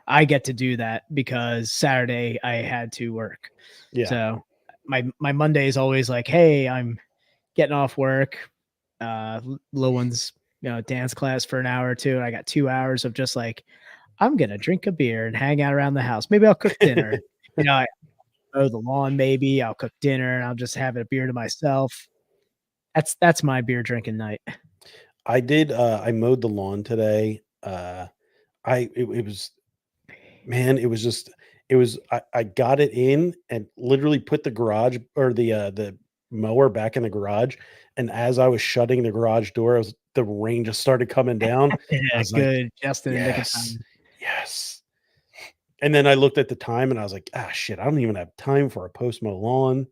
I get to do that because Saturday I had to work. Yeah. So my Monday is always like, hey, I'm getting off work. Little one's dance class for an hour or two, and I got 2 hours of just like, I'm gonna drink a beer and hang out around the house. Maybe I'll cook dinner. I mow the lawn, maybe I'll cook dinner and I'll just have a beer to myself. That's my beer drinking night. I did I mowed the lawn today. It was man, it was just I got it in and literally put the garage or the mower back in the garage. And as I was shutting the garage door, the rain just started coming down. I Yeah, was like, good. Just in the nick of yes, time. yes. And then I looked at the time and I was like, ah, shit, I don't even have time for a post mow lawn.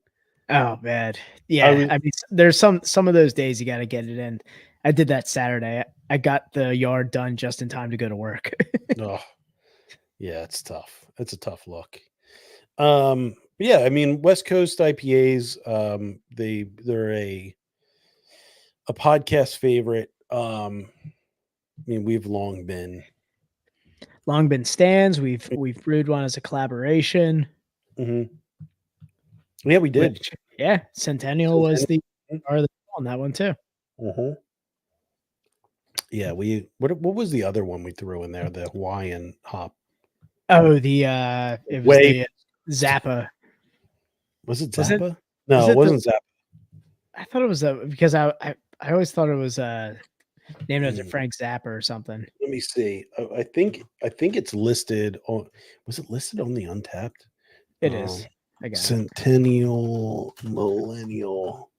Oh man. Yeah. was- I mean, there's some of those days you got to get it in. I did that Saturday. I got the yard done just in time to go to work. Oh, yeah, it's tough. It's a tough look. Yeah, I mean, West Coast IPAs, they're a podcast favorite. I mean, we've long been Stands. We've brewed one as a collaboration. yeah, we did. Which, yeah, Centennial was the on that one too. Yeah, what was the other one we threw in there? The Hawaiian hop. Oh, it was the Zappa. Was it Was it- Zappa? No, was it it wasn't Zappa. I thought it was because I always thought it was named after Frank Zappa or something. Let me see. I think it's listed on. Was it listed on the Untapped? It is. I got it. Centennial Millennial,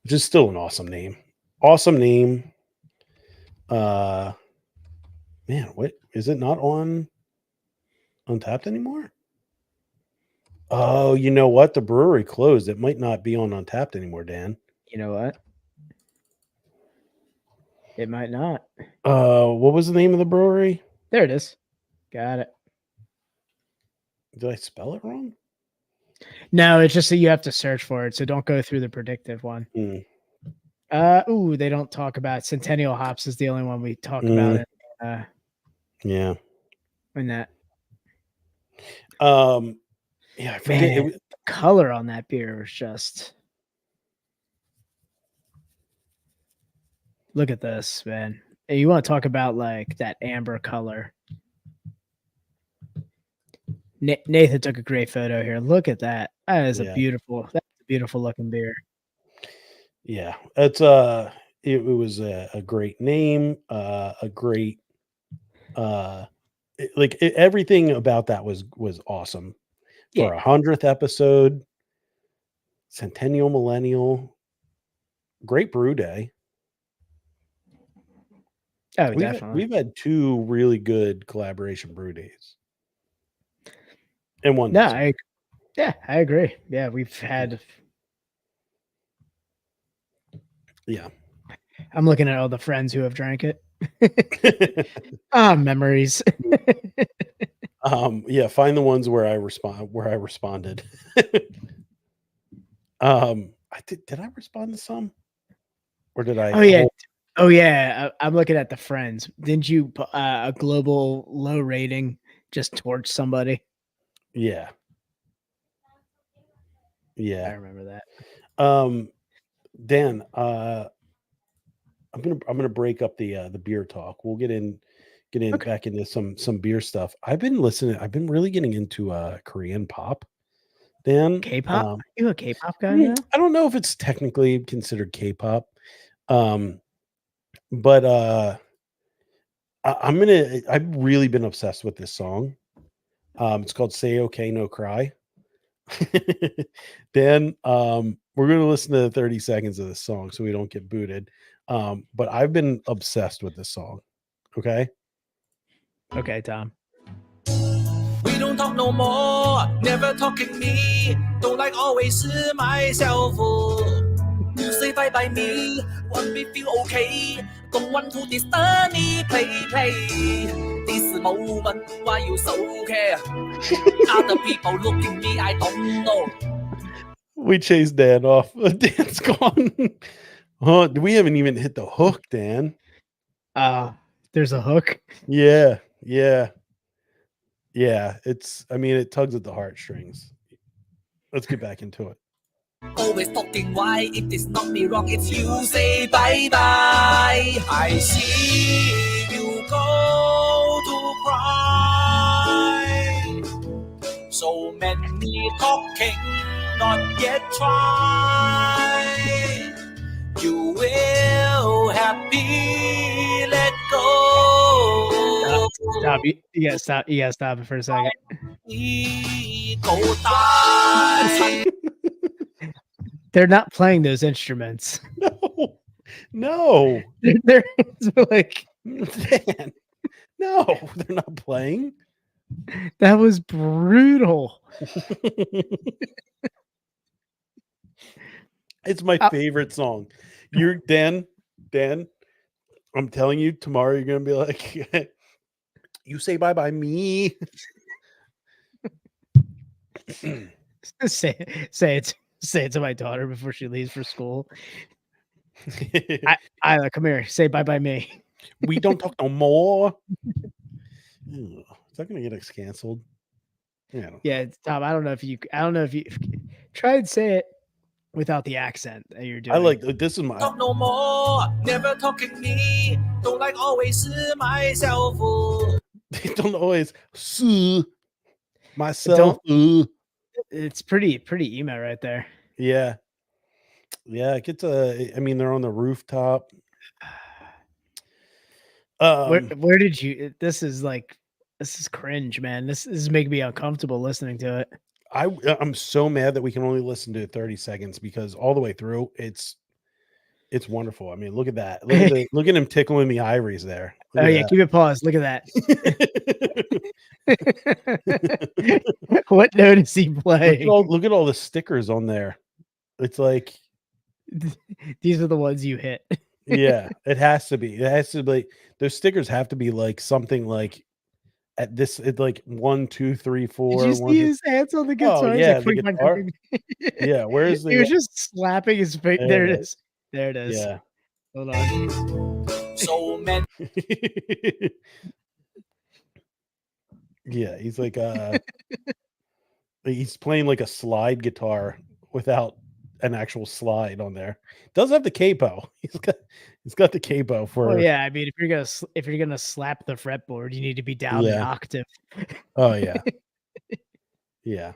which is still an awesome name. Awesome name. Man, what is it not on Untapped anymore? Oh, you know what? The brewery closed. It might not be on Untapped anymore, Dan. You know what? It might not. What was the name of the brewery? There it is. Got it. Did I spell it wrong? No, it's just that you have to search for it, so don't go through the predictive one. They don't talk about Centennial hops is the only one we talk about it. Yeah. In that. Yeah, I forget. Man, the color on that beer was just Look at this, man. Hey, you want to talk about like that amber color? Nathan took a great photo here. Look at that. That is Yeah. that's a beautiful looking beer. Yeah, it's it was a great name, a great everything about that was awesome for Yeah. 100th episode, Centennial Millennial, great brew day. Oh, We've definitely. had 2 really good collaboration brew days. And one No, not so yeah, I agree. Yeah, we've had. Yeah. I'm looking at all the friends who have drank it. Memories. Yeah, find the ones where I responded. Did I respond to some? Or did I? Oh yeah. Oh yeah. I'm looking at the friends. Didn't you put a global low rating just torch somebody? Yeah. I Yeah. remember that. Dan, I'm gonna break up the beer talk. We'll get in Okay. back into some beer stuff. I've been really getting into Korean pop. Dan, K-pop? You a K-pop guy now? I don't know if it's technically considered K-pop. But I've really been obsessed with this song. It's called Say Okay No Cry. Dan, we're gonna listen to 30 seconds of this song so we don't get booted. But I've been obsessed with this song. Okay. Okay, Tom. We don't talk no more, never talking me. Don't like always myself. You say bye bye me, want me feel okay. Don't want to disturb me, play. This moment, why you so care? Other people looking me, I don't know. We chased Dan off. Dan's gone. Oh, we haven't even hit the hook, Dan. There's a hook. Yeah. It tugs at the heartstrings. Let's get back into it. Always talking why it is not me wrong, it's you say bye bye. I see you go to cry. So many talking, not yet try. You will happy let go. Stop. You gotta stop. You gotta stop it for a second. Go die. They're not playing those instruments. No. They're like Dan. No, they're not playing. that was brutal. It's my favorite song. You're Dan. I'm telling you, tomorrow you're gonna be like, you say bye bye me. say it to my daughter before she leaves for school. Isla, come here. Say bye bye me. We don't talk no more. Is that gonna get us canceled? Yeah, Tom. I don't know if you try and say it without the accent that you're doing. I like this is my Talk no more, never talking me. Don't like always myself. they don't always sue myself. It's pretty emo right there. Yeah. It gets they're on the rooftop. Where did you this is cringe, man. This is making me uncomfortable listening to it. I'm so mad that we can only listen to 30 seconds because all the way through it's wonderful. I mean, look at that. Look at him tickling the ivories there. Look at that. Keep it paused. Look at that. What note is he playing? Look at all the stickers on there. It's like these are the ones you hit. Yeah, it has to be. Those stickers have to be like something like at this. It's like 1, 2, 3, 4. Did you see his hands on the guitar? Oh, yeah, the guitar. Yeah, where's the? He was just slapping his face. There it is. There it is. Yeah. Hold on. So many. Yeah, he's like he's playing like a slide guitar without an actual slide on there. Does have the capo. He's got the capo for Well, yeah. I mean, if you're gonna slap the fretboard, you need to be down an yeah. octave. Oh yeah. Yeah.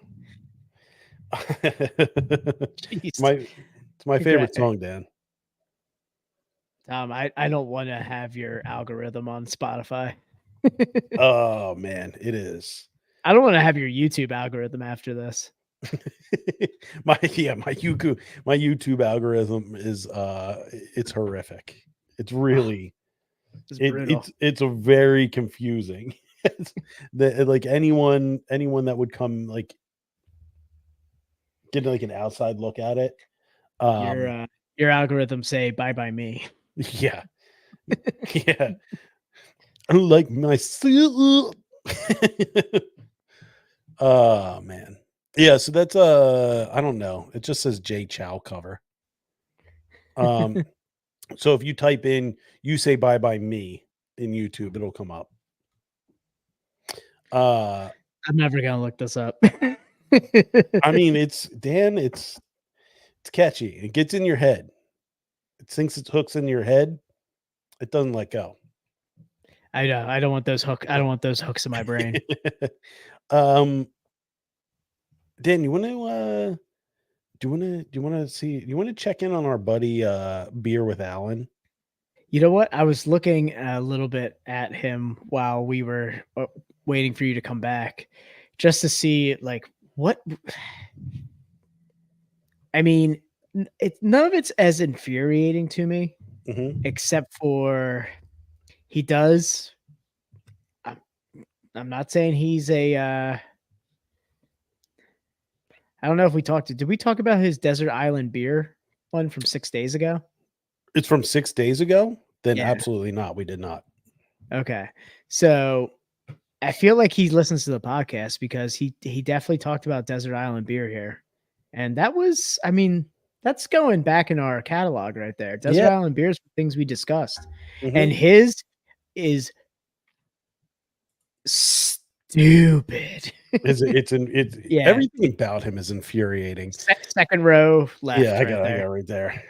Jeez. It's my favorite song, Dan. I don't want to have your algorithm on Spotify. Oh man, it is. I don't want to have your YouTube algorithm after this. my YouTube algorithm is it's horrific. It's really It's brutal. it's a very confusing. Like anyone that would come like get like an outside look at it. Your algorithm say bye bye me. Yeah. Yeah. I like myself. Oh man. Yeah, so that's I don't know. It just says Jay Chow cover. So if you type in "you say bye bye me" in YouTube, it'll come up. I'm never gonna look this up. I mean, it's catchy. It gets in your head. It thinks it hooks in your head. It doesn't let go. I know. I don't want those hooks in my brain. Dan, you want to do you want to check in on our buddy Beer with Alan? You know what? I was looking a little bit at him while we were waiting for you to come back, just to see like what. I mean, none of it's as infuriating to me, except for he does. I'm not saying he's a. I don't know if we did we talk about his Desert Island beer one from 6 days ago? It's from 6 days ago? Then Yeah. absolutely not. We did not. Okay. So I feel like he listens to the podcast because he definitely talked about Desert Island beer here. And that was, I mean, that's going back in our catalog right there. Desert Island beers, things we discussed. And his is stupid. Yeah. Everything about him is infuriating. Second row left. Yeah, I got it right there.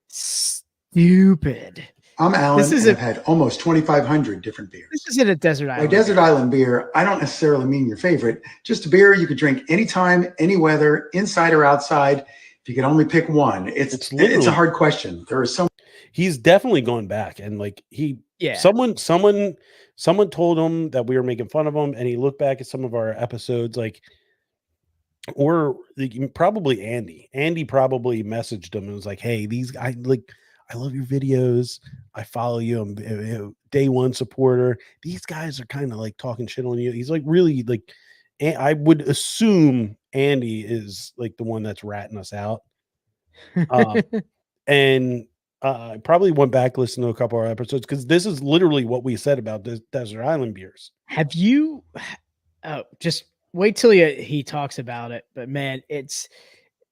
Stupid. I'm Alan, and I've had almost 2,500 different beers. This is a Desert Island. By Desert Island beer, I don't necessarily mean your favorite. Just a beer you could drink anytime, any weather, inside or outside. If you could only pick one, it's a hard question. There are some. He's definitely going back, and like someone told him that we were making fun of him, and he looked back at some of our episodes, like, or probably Andy probably messaged him and was like, "Hey, these guys, like, I love your videos. I follow you. I'm a day one supporter. These guys are kind of like talking shit on you." He's like, really, like, I would assume Andy is like the one that's ratting us out. And I probably went back, listened to a couple of our episodes, because this is literally what we said about the Desert Island beers. Have you? Oh, just wait till he talks about it. But man,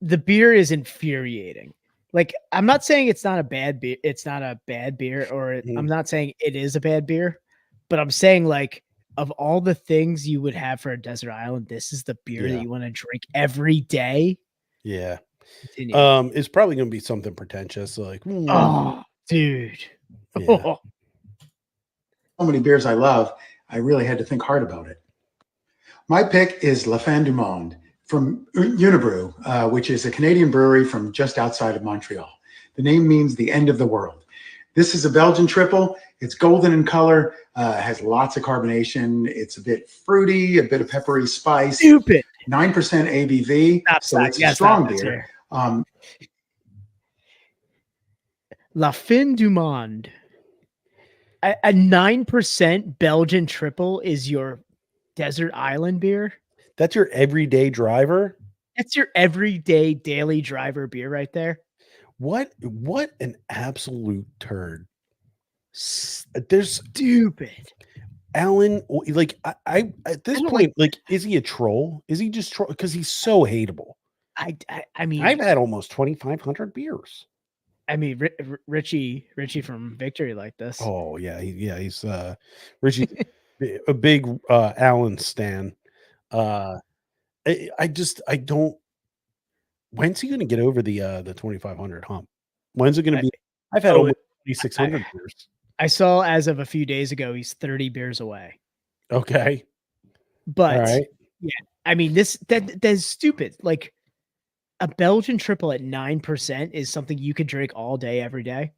the beer is infuriating. Like, I'm not saying it's not a bad beer. It's not a bad beer, or I'm not saying it is a bad beer, but I'm saying, like, of all the things you would have for a desert island, this is the beer that you want to drink every day. Yeah. Continue. It's probably going to be something pretentious. Like, oh, dude. Yeah. So many beers I love. I really had to think hard about it. My pick is La Fin du Monde from Unibrew, which is a Canadian brewery from just outside of Montreal. The name means the end of the world. This is a Belgian triple. It's golden in color, has lots of carbonation. It's a bit fruity, a bit of peppery spice. Stupid. 9% ABV, so it's a strong beer. La Fin du Monde. A 9% Belgian triple is your desert island beer? That's your everyday driver? That's your everyday daily driver beer right there. What an absolute turd. There's stupid. Alan, like, I at this point, like, is he a troll? Is he just troll? Because he's so hateable. I mean, I've had almost 2,500 beers. I mean, Richie from Victory like this. Oh yeah, he's Richie, a big Alan stan. I don't. When's he going to get over the 2,500 hump? When's it going to be? I've had oh, almost 2,600 beers. I saw as of a few days ago, he's 30 beers away. Okay. But All right. yeah, I mean, that's stupid. Like a Belgian triple at 9% is something you could drink all day, every day.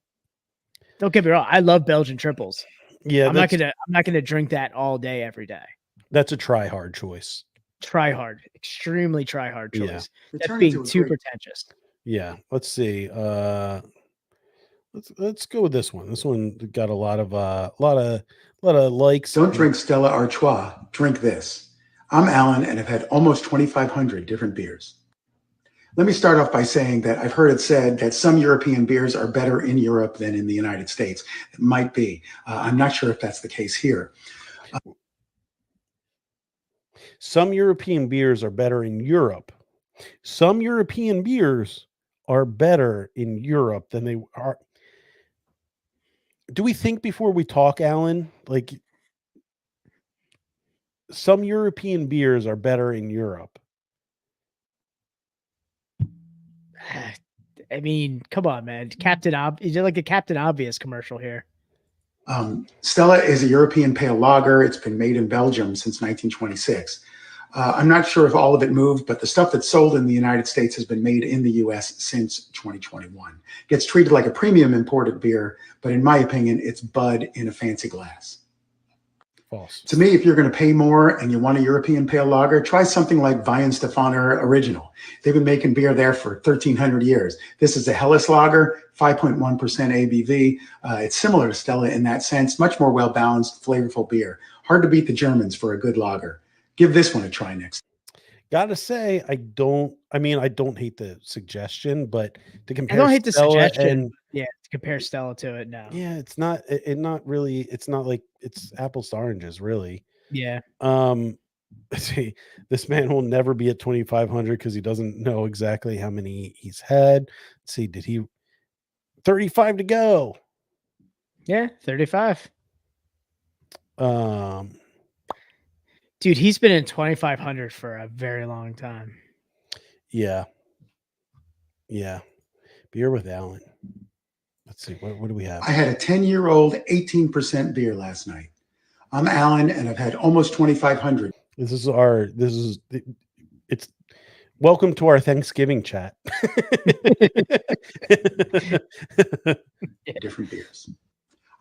Don't get me wrong. I love Belgian triples. Yeah. I'm not gonna drink that all day, every day. That's a try hard choice. Try hard, extremely try hard choice. Yeah. That's Returning being to a too great- pretentious. Yeah. Let's see. Let's go with this one. This one got a lot of likes. Don't drink Stella Artois. Drink this. I'm Alan, and I've had almost 2,500 different beers. Let me start off by saying that I've heard it said that some European beers are better in Europe than in the United States. It might be. I'm not sure if that's the case here. Some European beers are better in Europe. Some European beers are better in Europe than they are. Do we think before we talk, Alan? Like some European beers are better in Europe. I mean, come on, man. You did like a Captain Obvious commercial here. Stella is a European pale lager. It's been made in Belgium since 1926. I'm not sure if all of it moved, but the stuff that's sold in the United States has been made in the US since 2021. Gets treated like a premium imported beer, but in my opinion, it's Bud in a fancy glass. False. To me, if you're going to pay more and you want a European pale lager, try something like Weihenstephaner Original. They've been making beer there for 1,300 years. This is a Helles lager, 5.1% ABV. It's similar to Stella in that sense, much more well-balanced, flavorful beer. Hard to beat the Germans for a good lager. Give this one a try next. Gotta say, I don't hate the suggestion, but to compare I don't hate the Stella suggestion. and Yeah, to compare Stella to it now. yeah, it's not really, it's not like it's apples to oranges, really. Yeah. See, this man will never be at 2,500 because he doesn't know exactly how many he's had. Let's see, did he 35 to go? Yeah, 35. Dude, he's been in 2,500 for a very long time. Yeah. Beer with Alan. Let's see, what do we have? I had a 10-year-old 18% beer last night. I'm Alan, and I've had almost 2,500 It's welcome to our Thanksgiving chat. different beers.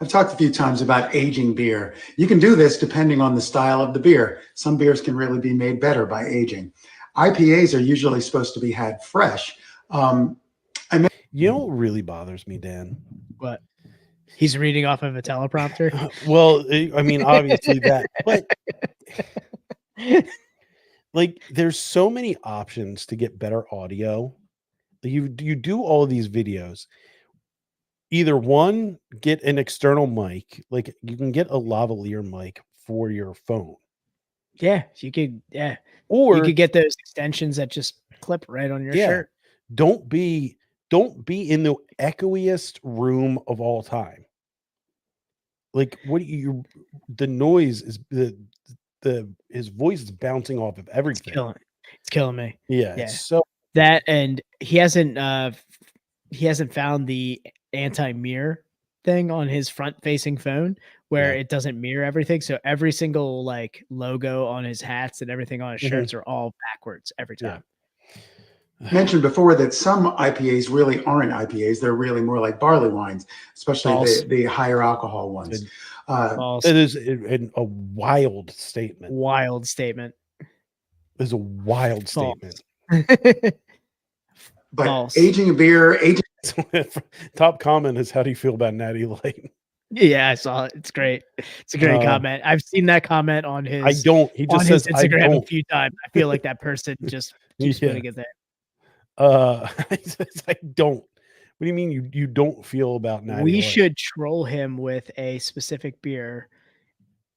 I've talked a few times about aging beer. You can do this depending on the style of the beer. Some beers can really be made better by aging. IPAs are usually supposed to be had fresh. You know what really bothers me, Dan? What? He's reading off of a teleprompter. Well, I mean, obviously that, but like there's so many options to get better audio. You do all of these videos. Either one, get an external mic, like you can get a lavalier mic for your phone. Yeah, you could. Yeah, Or you could get those extensions that just clip right on your shirt. Don't be in the echoiest room of all time. Like the noise is his voice is bouncing off of everything. It's killing me. Yeah. So that, and he hasn't found the anti-mirror thing on his front-facing phone where it doesn't mirror everything. So every single like logo on his hats and everything on his shirts are all backwards every time. Mentioned before that some IPAs really aren't IPAs. They're really more like barley wines, especially the higher alcohol ones. It is a wild statement. Wild statement. It's a wild statement. But False. aging a beer, top comment is, how do you feel about Natty Light? Yeah, I saw it. It's great. It's a great comment. I've seen that comment on his. He just says Instagram a few times. I feel like that person just keeps putting it there. I don't. What do you mean you don't feel about Natty Light? We should troll him with a specific beer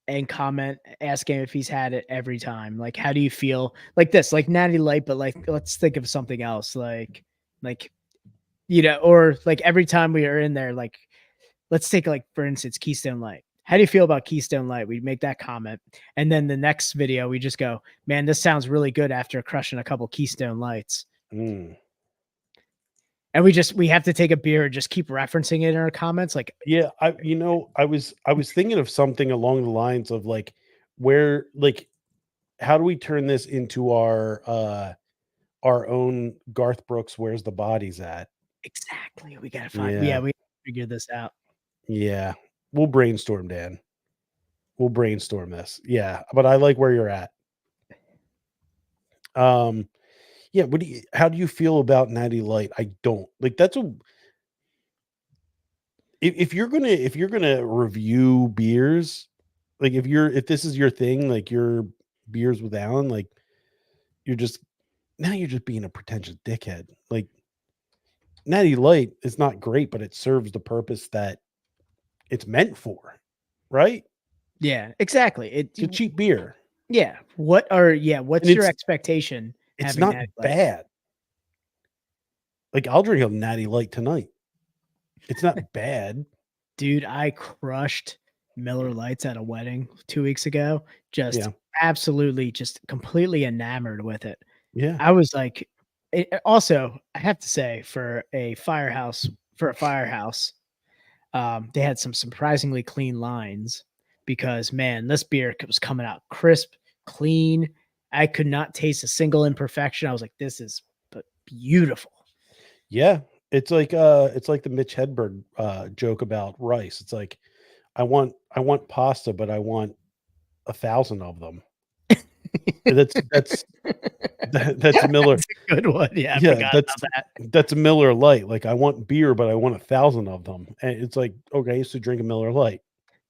and comment, ask him if he's had it every time. Like, how do you feel like this? Like Natty Light, but like let's think of something else. Like or like every time we are in there, like let's take like for instance Keystone Light. How do you feel about Keystone Light? We make that comment, and then the next video we just go, man, this sounds really good after crushing a couple Keystone Lights. And we have to take a beer and just keep referencing it in our comments. Like, Yeah, I was thinking of something along the lines of like where like how do we turn this into our own Garth Brooks Where's the Bodies At? exactly. We gotta find. Yeah. Yeah, we figure this out. Yeah. We'll brainstorm, Dan. We'll brainstorm this. Yeah, but I like where you're at. Yeah, how do you feel about Natty Light? I don't. Like that's a if you're gonna review beers, like if this is your thing, like your beers with Alan, like you're just being a pretentious dickhead. Like Natty Light is not great, but it serves the purpose that it's meant for, right? Yeah, exactly. It's a cheap beer. Yeah. What's And your expectation? It's having not Natty Light? bad. Like I'll drink a Natty Light tonight. It's not bad. Dude, I crushed Miller Lights at a wedding 2 weeks ago. Just Yeah. absolutely, just completely enamored with it. Yeah. I was like, also, I have to say, for a firehouse, they had some surprisingly clean lines because, man, this beer was coming out crisp, clean. I could not taste a single imperfection. I was like, this is beautiful. Yeah. It's like the Mitch Hedberg joke about rice. It's like I want pasta, but I want 1,000 of them. That's Miller. That's a good one. Yeah, I Yeah, forgot about that. That's a Miller Light. Like I want beer, but I want 1,000 of them. And it's like, okay, so drink a Miller Light.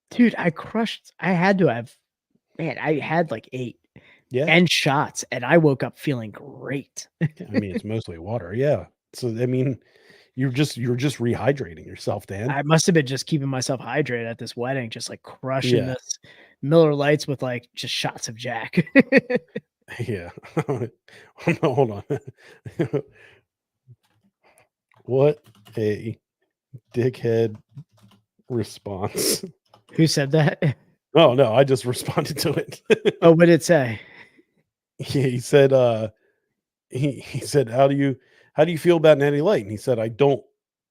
Dude, I had to have, man, I had like 8 Yeah. and shots, and I woke up feeling great. I mean, it's mostly water. Yeah. So I mean, you're just rehydrating yourself, Dan. I must have been just keeping myself hydrated at this wedding, just like crushing Yeah. this Miller Lights with like just shots of Jack. Yeah. Hold on. What a dickhead response. Who said that? Oh no, I just responded to it. Oh, what did it say? He said he said, How do you feel about Natty Light? And he said, I don't.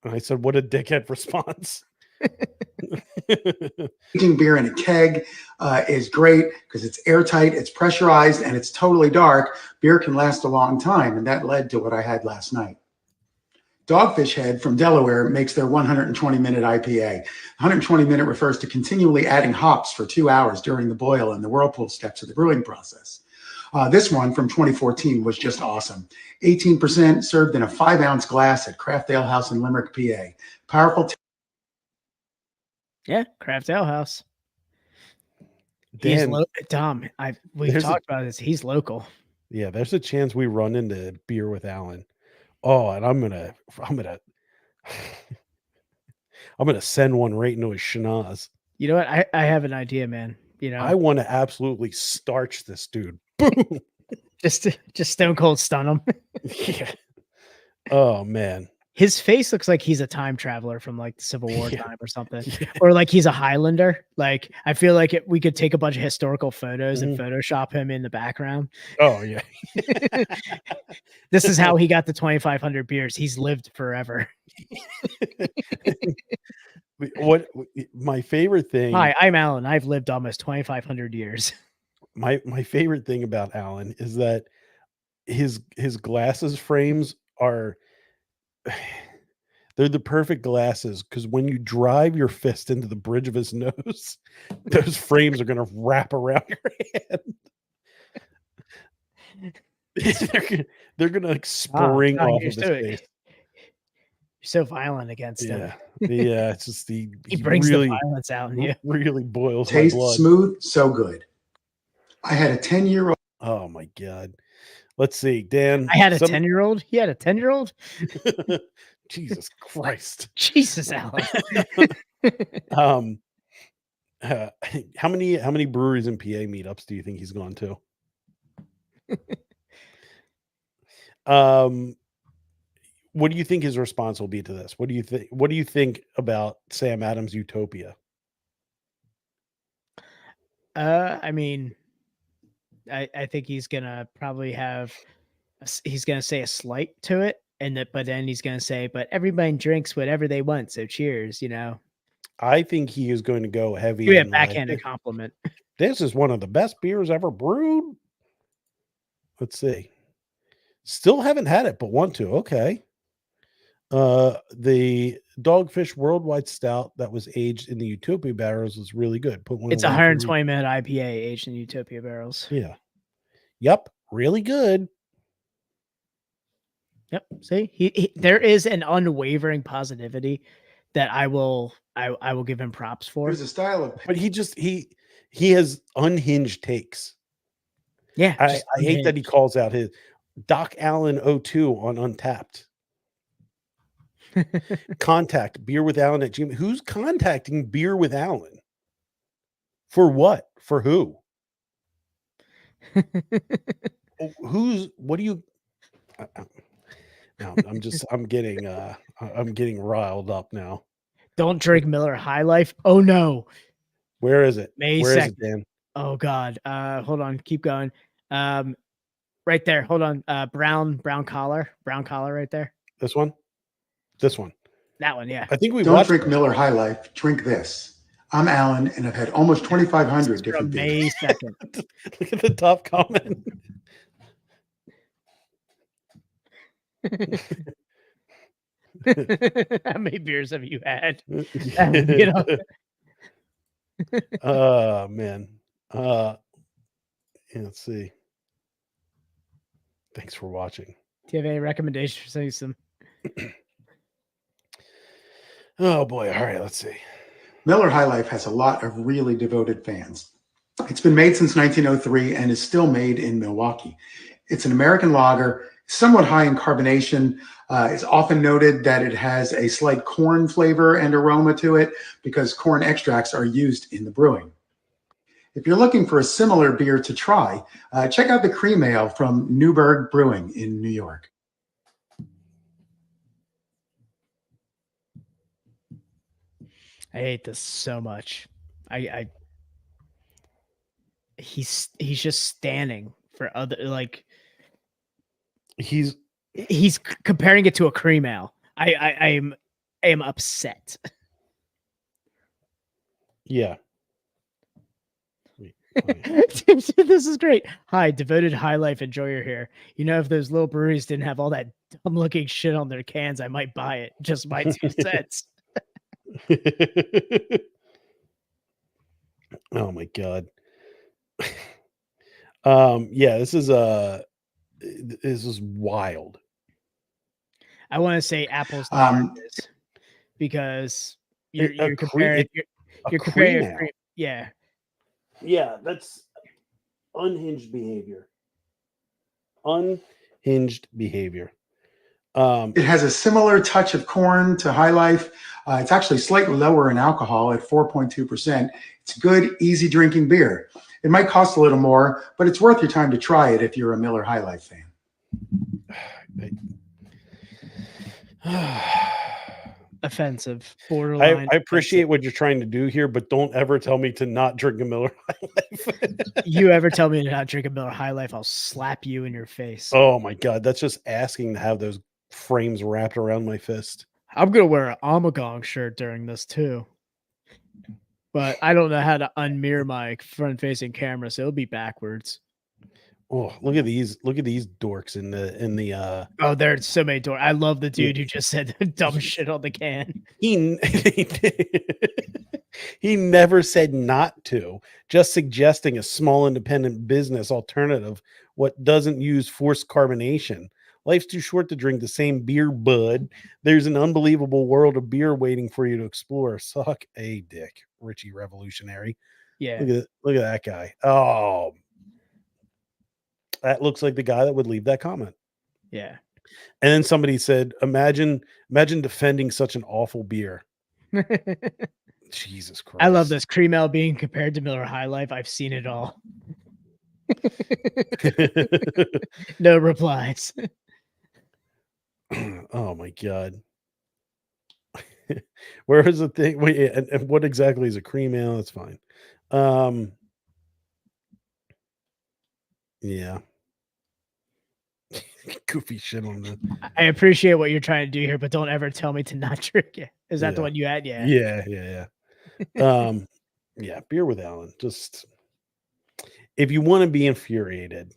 And I said, what a dickhead response. Aging beer in a keg is great because it's airtight, it's pressurized, and it's totally dark. Beer can last a long time, and that led to what I had last night. Dogfish Head from Delaware makes their 120-minute IPA. 120-minute refers to continually adding hops for 2 hours during the boil and the whirlpool steps of the brewing process. This one from 2014 was just awesome. 18% served in a 5-ounce glass at Craft Ale House in Limerick, PA. Powerful. Yeah, Craft Ale House. Dan, Tom, we've talked about this. He's local. Yeah, there's a chance we run into beer with Alan. Oh, and I'm gonna send one right into his schnoz. You know what? I have an idea, man. You know, I want to absolutely starch this dude. Boom. just stone cold stun him. Yeah. Oh man. His face looks like he's a time traveler from like the Civil War Yeah. time or something, Yeah. or like he's a Highlander. Like I feel like we could take a bunch of historical photos and Mhm. Photoshop him in the background. Oh yeah. This is how he got the 2,500 beers. He's lived forever. What my favorite thing Hi, I'm Alan. I've lived almost 2,500 years. my favorite thing about Alan is that his glasses frames are they're the perfect glasses because when you drive your fist into the bridge of his nose, those frames are going to wrap around your hand. they're gonna like spring off of his face. You're so violent against him. Yeah, yeah. It's just He brings really, the violence out in you. really boils my Tastes blood. smooth, so good. I had a 10-year-old. Oh my god. Let's see, Dan. I had a 10-year-old. He had a 10-year-old. Jesus Christ. Jesus, Alan. How many breweries and PA meetups do you think he's gone to? What do you think his response will be to this? What do you think about Sam Adams' Utopia? I mean, I think he's gonna probably have he's gonna say a slight to it, but then he's gonna say, but everybody drinks whatever they want, so cheers, I think he is going to go heavy Give me a in like, backhanded compliment. this is one of the best beers ever brewed. Let's see. Still haven't had it, but want to. Okay. The Dogfish Worldwide Stout that was aged in the Utopia barrels was really good. Put one It's away for me. 120-minute IPA aged in Utopia barrels. Yeah. Yep. Really good. Yep. See, there is an unwavering positivity that I will give him props for. There's a style of But he has unhinged takes. Yeah. I hate that he calls out his Doc Allen 02 on Untapped. Contact Beer with Allen at Gmail. Who's contacting Beer with Allen? For what? For who? What do you no, I'm getting riled up now. Don't drink Miller High Life. Oh no. Where is it? May Where is 2nd. it, Dan? Oh God. Hold on. Keep going. Right there. Hold on. Brown collar right there. This one? This one. That one. Yeah. I think we Don't watched drink Miller High Life. Drink this. I'm Alan, and I've had almost 2,500 From different beers. May 2nd. Look at the top comment. How many beers have you had? Man. Let's see. Thanks for watching. Do you have any recommendations for saying some? Oh boy. All right, let's see. Miller High Life has a lot of really devoted fans. It's been made since 1903 and is still made in Milwaukee. It's an American lager, somewhat high in carbonation. It's often noted that it has a slight corn flavor and aroma to it because corn extracts are used in the brewing. If you're looking for a similar beer to try, check out the Cream Ale from Newburgh Brewing in New York. I hate this so much. He's just standing for other, like, He's comparing it to a cream ale. I am upset. yeah. This is great. Hi, devoted High Life enjoyer here. If those little breweries didn't have all that dumb looking shit on their cans, I might buy it. Just my 2 cents. Oh my god. Yeah, this is wild. I want to say apples to oranges because you're comparing you're comparing a cream. Yeah. Yeah, that's unhinged behavior. Unhinged behavior. It has a similar touch of corn to High Life. It's actually slightly lower in alcohol at 4.2%. It's good, easy drinking beer. It might cost a little more, but it's worth your time to try it if you're a Miller High Life fan. Offensive, borderline. I appreciate what you're trying to do here, but don't ever tell me to not drink a Miller High Life. You ever tell me to not drink a Miller High Life, I'll slap you in your face. Oh my god, that's just asking to have those frames wrapped around my fist. I'm gonna wear an Amagong shirt during this too, but I don't know how to unmirror my front-facing camera, so it'll be backwards. Oh, look at these dorks in the Oh, there's so many doors. I love the dude who just said dumb shit on the can. he never said not to, just suggesting a small independent business alternative what doesn't use forced carbonation. Life's too short to drink the same beer, bud. There's an unbelievable world of beer waiting for you to explore. Suck a dick, Richie Revolutionary. Yeah. Look at that guy. Oh, that looks like the guy that would leave that comment. Yeah. And then somebody said, imagine defending such an awful beer. Jesus Christ. I love this cream ale being compared to Miller High Life. I've seen it all. No replies. Oh my god. Where is the thing? Wait, and what exactly is a cream ale? That's fine. Yeah. Goofy shit on the. I appreciate what you're trying to do here, but don't ever tell me to not drink it. Is that the Yeah. one you had? Yeah. Yeah. Yeah. Beer with Alan. Just if you want to be infuriated,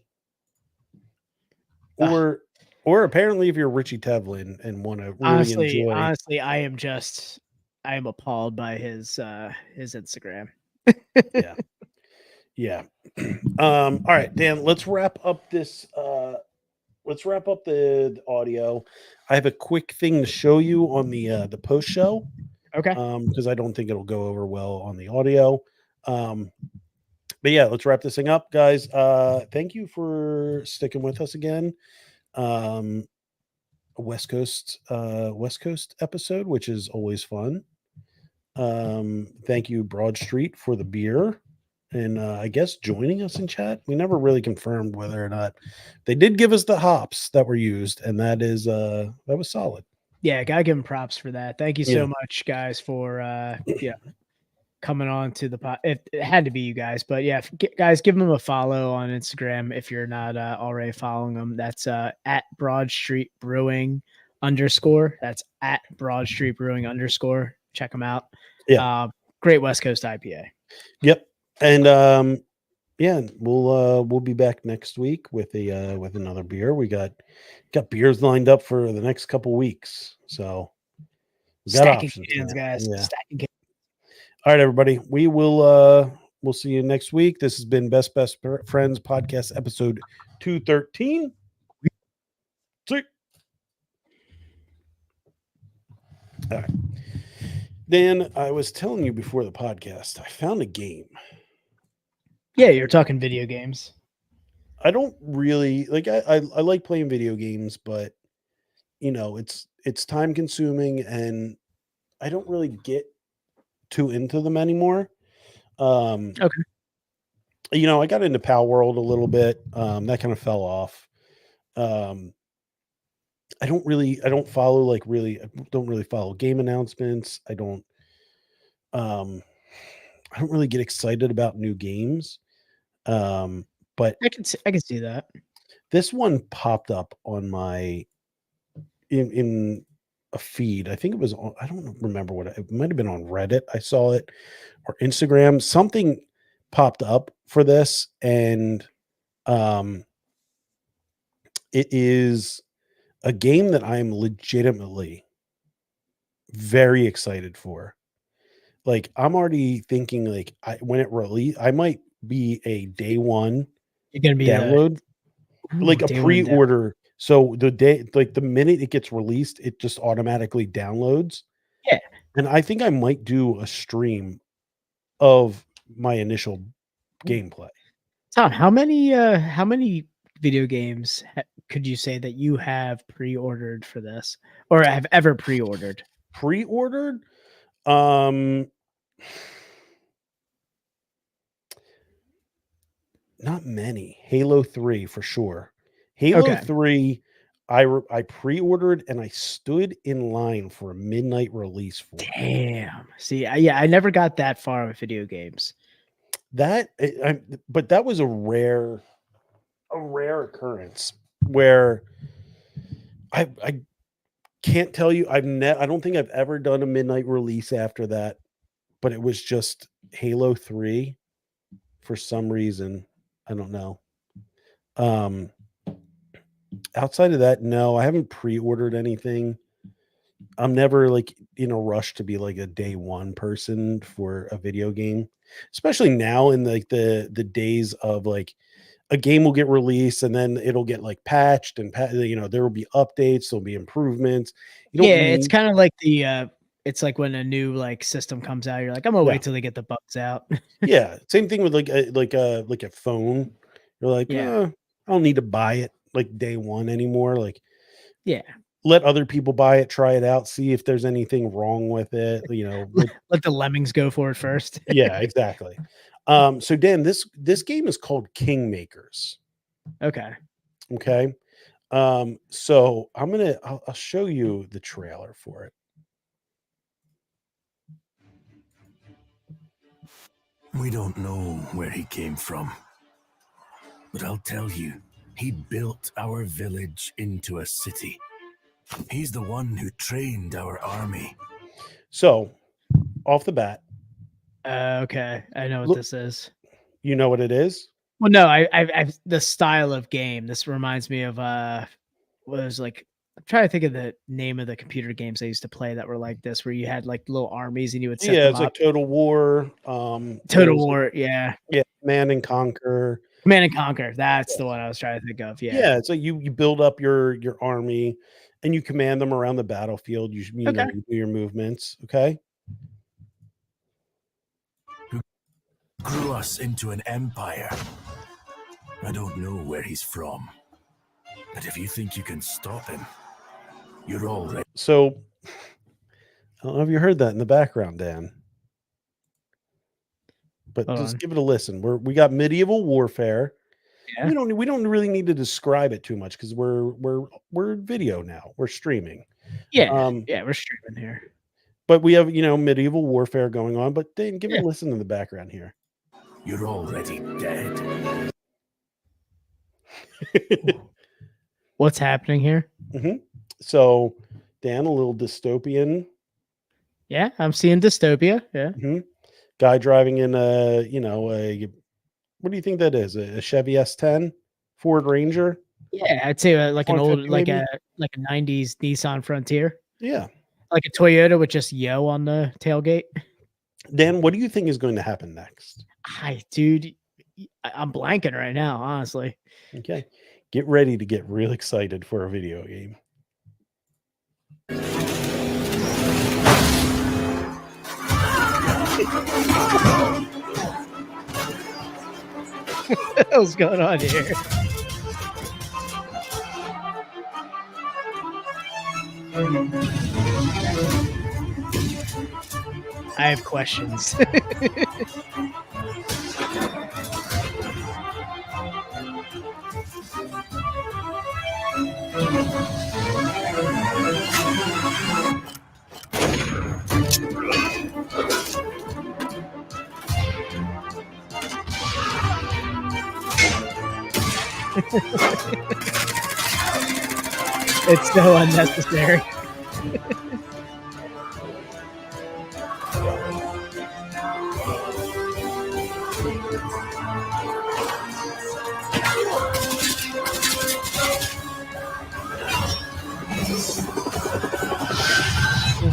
Ugh. or apparently if you're Richie Tevlin and want to really enjoy. Honestly, I am appalled by his Instagram. Yeah. Yeah. All right, Dan, let's wrap up this let's wrap up the audio. I have a quick thing to show you on the post show. Okay. Because I don't think it'll go over well on the audio. But yeah, let's wrap this thing up, guys. Thank you for sticking with us again. A West Coast episode, which is always fun. Thank you, Broad Street, for the beer. And I guess joining us in chat. We never really confirmed whether or not they did give us the hops that were used, and that was solid. Yeah, gotta give him props for that. Thank you so Yeah. much, guys, for coming on to the pod. It had to be you guys, but yeah, guys, give them a follow on Instagram if you're not already following them. That's at Broad Street Brewing _. That's at Broad Street Brewing _ Check them out. Yeah. Great West Coast IPA. Yep. And yeah, we'll be back next week with another beer. We got beers lined up for the next couple weeks. So we got Stacking options, cans, man. guys. Yeah. Stacking cans. All right, everybody. We will we'll see you next week. This has been Best Friends Podcast episode 213. See. All right. Dan, I was telling you before the podcast, I found a game. Yeah, you're talking video games. I don't really like I like playing video games, but you know, it's time consuming and I don't really get too into them anymore. Okay. You know, I got into Pal World a little bit. That kind of fell off. I don't follow I don't really follow game announcements. I don't really get excited about new games. But I can see that. this one popped up on my in a feed. I think it was on, I don't remember what it might have been on Reddit. I saw it or Instagram. Something popped up for this, and it is a game that I am legitimately very excited for. Like I'm already thinking like when it release, I might be a day one You're gonna be download, like a day one down- pre-order. So the day, like the minute it gets released, it just automatically downloads. Yeah. And I think I might do a stream of my initial gameplay. Tom, how many video games could you say that you have pre-ordered for this or have ever pre-ordered? Pre-ordered? Not many. Halo 3 for sure. Halo 3 I pre-ordered and I stood in line for a midnight release for it. Damn. See, I never got that far with video games. But that was a rare occurrence where I can't tell you. I don't think I've ever done a midnight release after that, but it was just Halo 3 for some reason. I don't know. Outside of that, no, I haven't pre-ordered anything. I'm never like in a rush to be like a day one person for a video game, especially now in like the days of like a game will get released and then it'll get like patched and there will be updates, there'll be improvements. It's kind of like it's like when a new like system comes out, you're like, I'm gonna wait till they get the bugs out. Yeah, same thing with like a phone. You're like, I don't need to buy it like day one anymore. Like, yeah, let other people buy it, try it out, see if there's anything wrong with it. You know, let the lemmings go for it first. Yeah, exactly. So Dan, this game is called Kingmakers. Okay. So I'll show you the trailer for it. We don't know where he came from, but I'll tell you, He built our village into a city. He's the one who trained our army. So, off the bat, Okay, I know what Look- this is. you know what it is? Well, no, I've the style of game. This reminds me of was like I'm trying to think of the name of the computer games I used to play that were like this, where you had like little armies and you would set Yeah, them it's up. like Total War. Total there's- War, yeah. Yeah, Command and Conquer. Command and Conquer. That's the one I was trying to think of. Yeah. Yeah, it's like you build up your army and you command them around the battlefield. You know, Okay. you do your movements. Okay. Grew us into an empire. I don't know where he's from. But if you think you can stop him, you're already. So I don't know if you heard that in the background, Dan. But Hold just on. give it a listen. We got medieval warfare. Yeah. We don't really need to describe it too much because we're video now. We're streaming. Yeah. Yeah, we're streaming here. But we have, medieval warfare going on. But Dan, give it Yeah. a listen in the background here. You're already dead. What's happening here? So, Dan, a little dystopian. Yeah, I'm seeing dystopia. Yeah. Guy driving in a what do you think that is? A Chevy S10, Ford Ranger? Yeah, I'd say like an old 150 like maybe? a 90s Nissan Frontier. Yeah. Like a Toyota with just yo on the tailgate. Dan, what do you think is going to happen next? Hi, dude. I'm blanking right now, honestly. Okay. Get ready to get real excited for a video game. What the hell's going on here? I have questions. It's so unnecessary.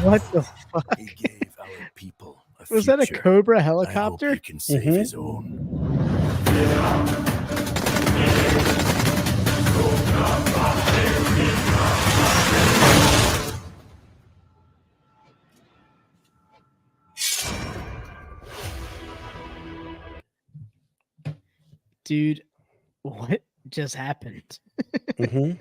What the fuck? He gave our people a Was that a future. Cobra I hope helicopter? he can save Mhm. his own. Dude, what just happened? Mhm.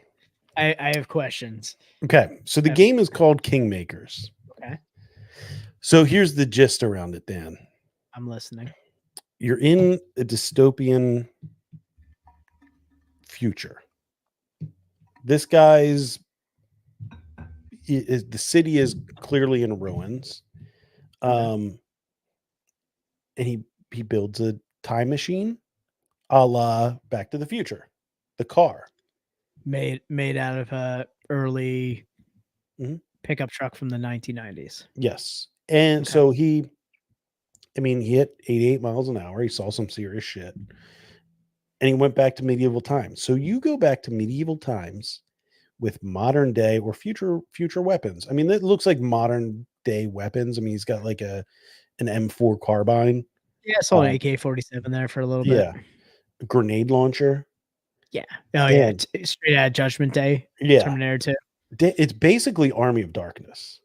I have questions. Okay. So the Yeah. game is called Kingmakers. Okay. So here's the gist around it, Dan. I'm listening. You're in a dystopian future. This guy's the city is clearly in ruins. And he builds a time machine a la Back to the Future, the car. Made out of a early Mhm. pickup truck from the 1990s. Yes. And Okay. so he hit 88 miles an hour. He saw some serious shit. And he went back to medieval times. So you go back to medieval times with modern day or future weapons. I mean, it looks like modern day weapons. I mean, he's got like an M4 carbine, Yeah, I saw an Um, AK-47 there for a little yeah. bit. a grenade launcher. Yeah. Oh yeah, And- straight out of Judgment Day, Yeah. Terminator 2. It's basically Army of Darkness.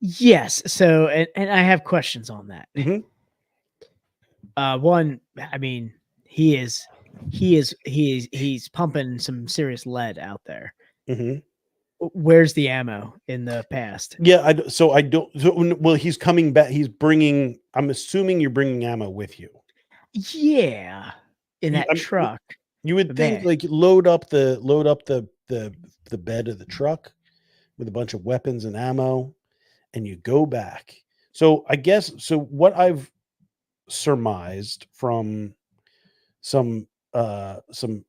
Yes. So, and I have questions on that. Mhm. One, I mean, he's pumping some serious lead out there. Mhm. Where's the ammo in the past? Yeah. Well, he's coming back. I'm assuming you're bringing ammo with you. Yeah, in Yeah, that I mean, truck. You would The think van. like load up the bed of the truck with a bunch of weapons and ammo, and you go back. So I guess what I've surmised from some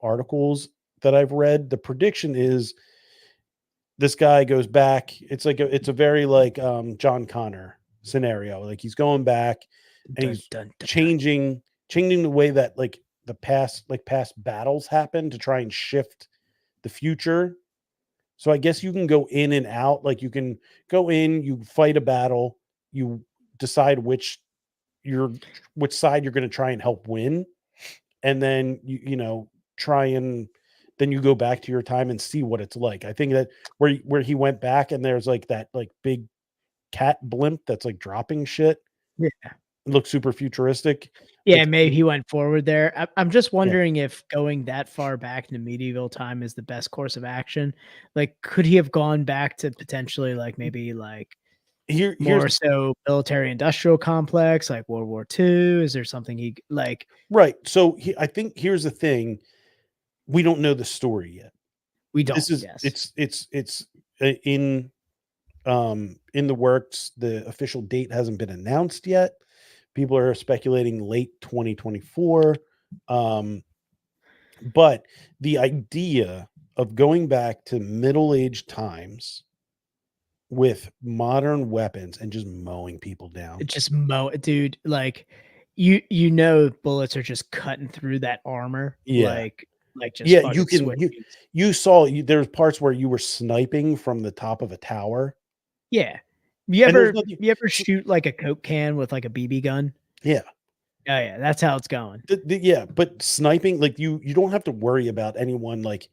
articles that I've read, the prediction is this guy goes back. It's like it's a very like John Connor scenario. Like he's going back and Dun, he's dun, dun. changing the way that like the past battles happen to try and shift the future. So I guess you can go in and out. Like you can go in, you fight a battle, you decide which side you're going to try and help win, and then you try and then you go back to your time and see what it's like. I think that where he went back and there's like that like big cat blimp that's like dropping shit. Yeah. It looks super futuristic. Yeah, Like, maybe he went forward there. I'm just wondering if going that far back into medieval time is the best course of action. Like, could he have gone back to potentially like maybe like here's more so military industrial complex, like World War II? Is there something he like? right. So I think here's the thing: we don't know the story yet. We don't. This is Yes. it's in the works. The official date hasn't been announced yet. People are speculating late 2024. But the idea of going back to middle-aged times with modern weapons and just mowing people down. Just dude, like bullets are just cutting through that armor. Yeah. Like just Yeah, fucking switching. you saw there's parts where you were sniping from the top of a tower. Yeah. You And there's ever shoot like a Coke can with like a BB gun? Yeah. Oh yeah, that's how it's going. Yeah, but sniping, like you don't have to worry about anyone like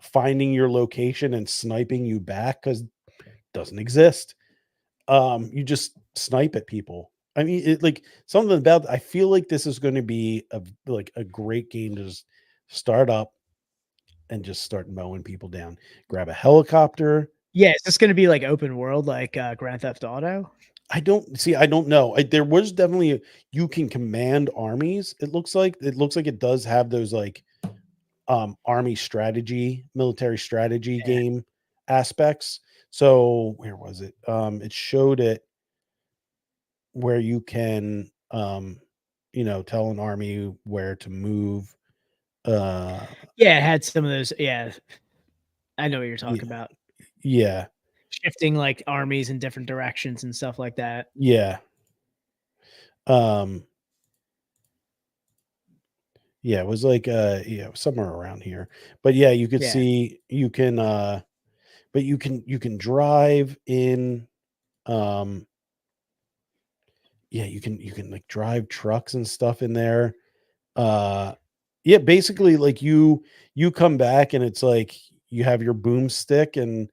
finding your location and sniping you back because it doesn't exist. You just snipe at people. I mean, like something about I feel like this is going to be a great game to just start up and just start mowing people down. Grab a helicopter. Yeah, is this gonna be like open world like Grand Theft Auto? I don't know. There was definitely you can command armies. It looks like it does have those like army strategy, military strategy game aspects. So where was it? It showed it where you can tell an army where to move. Yeah, it had some of those. Yeah, I know what you're talking about. Yeah. Shifting like armies in different directions and stuff like that. Yeah. Yeah, it was like somewhere around here. But yeah, you could see you can but you can drive in you can like drive trucks and stuff in there. Yeah, basically like you come back and it's like you have your boomstick and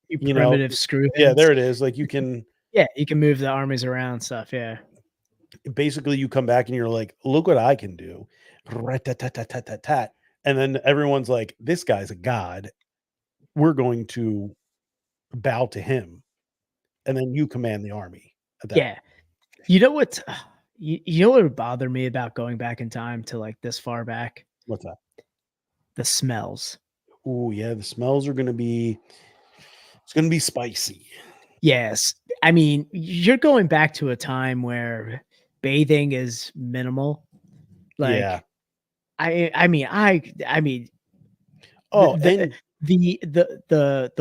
you primitive screw. Yeah, there it is. Like you can move the armies around stuff. Yeah. Basically you come back and you're like, look what I can do. And then everyone's like, this guy's a god. We're going to bow to him. And then you command the army. Yeah. You know what? You know what would bother me about going back in time to like this far back? What's that? The smells. Oh yeah, the smells are going to be. It's going to be spicy. Yes, I mean you're going back to a time where bathing is minimal. Like, yeah. I mean. Oh, the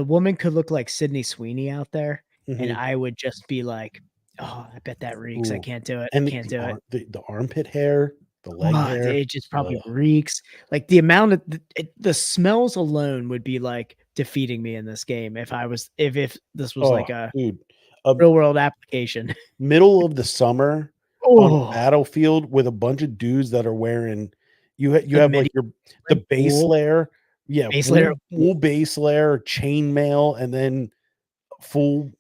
woman could look like Sydney Sweeney out there, and Mhm. I would just be like, "Oh, I bet that reeks. I Ooh. can't do it. And I can't do it." The armpit hair, the leg hair. It just probably reeks. Like the amount of the smells alone would be like defeating me in this game if this was like a real world application. Middle of the summer on a battlefield with a bunch of dudes that are wearing you have like the base layer. Yeah, full base layer, chainmail, and then full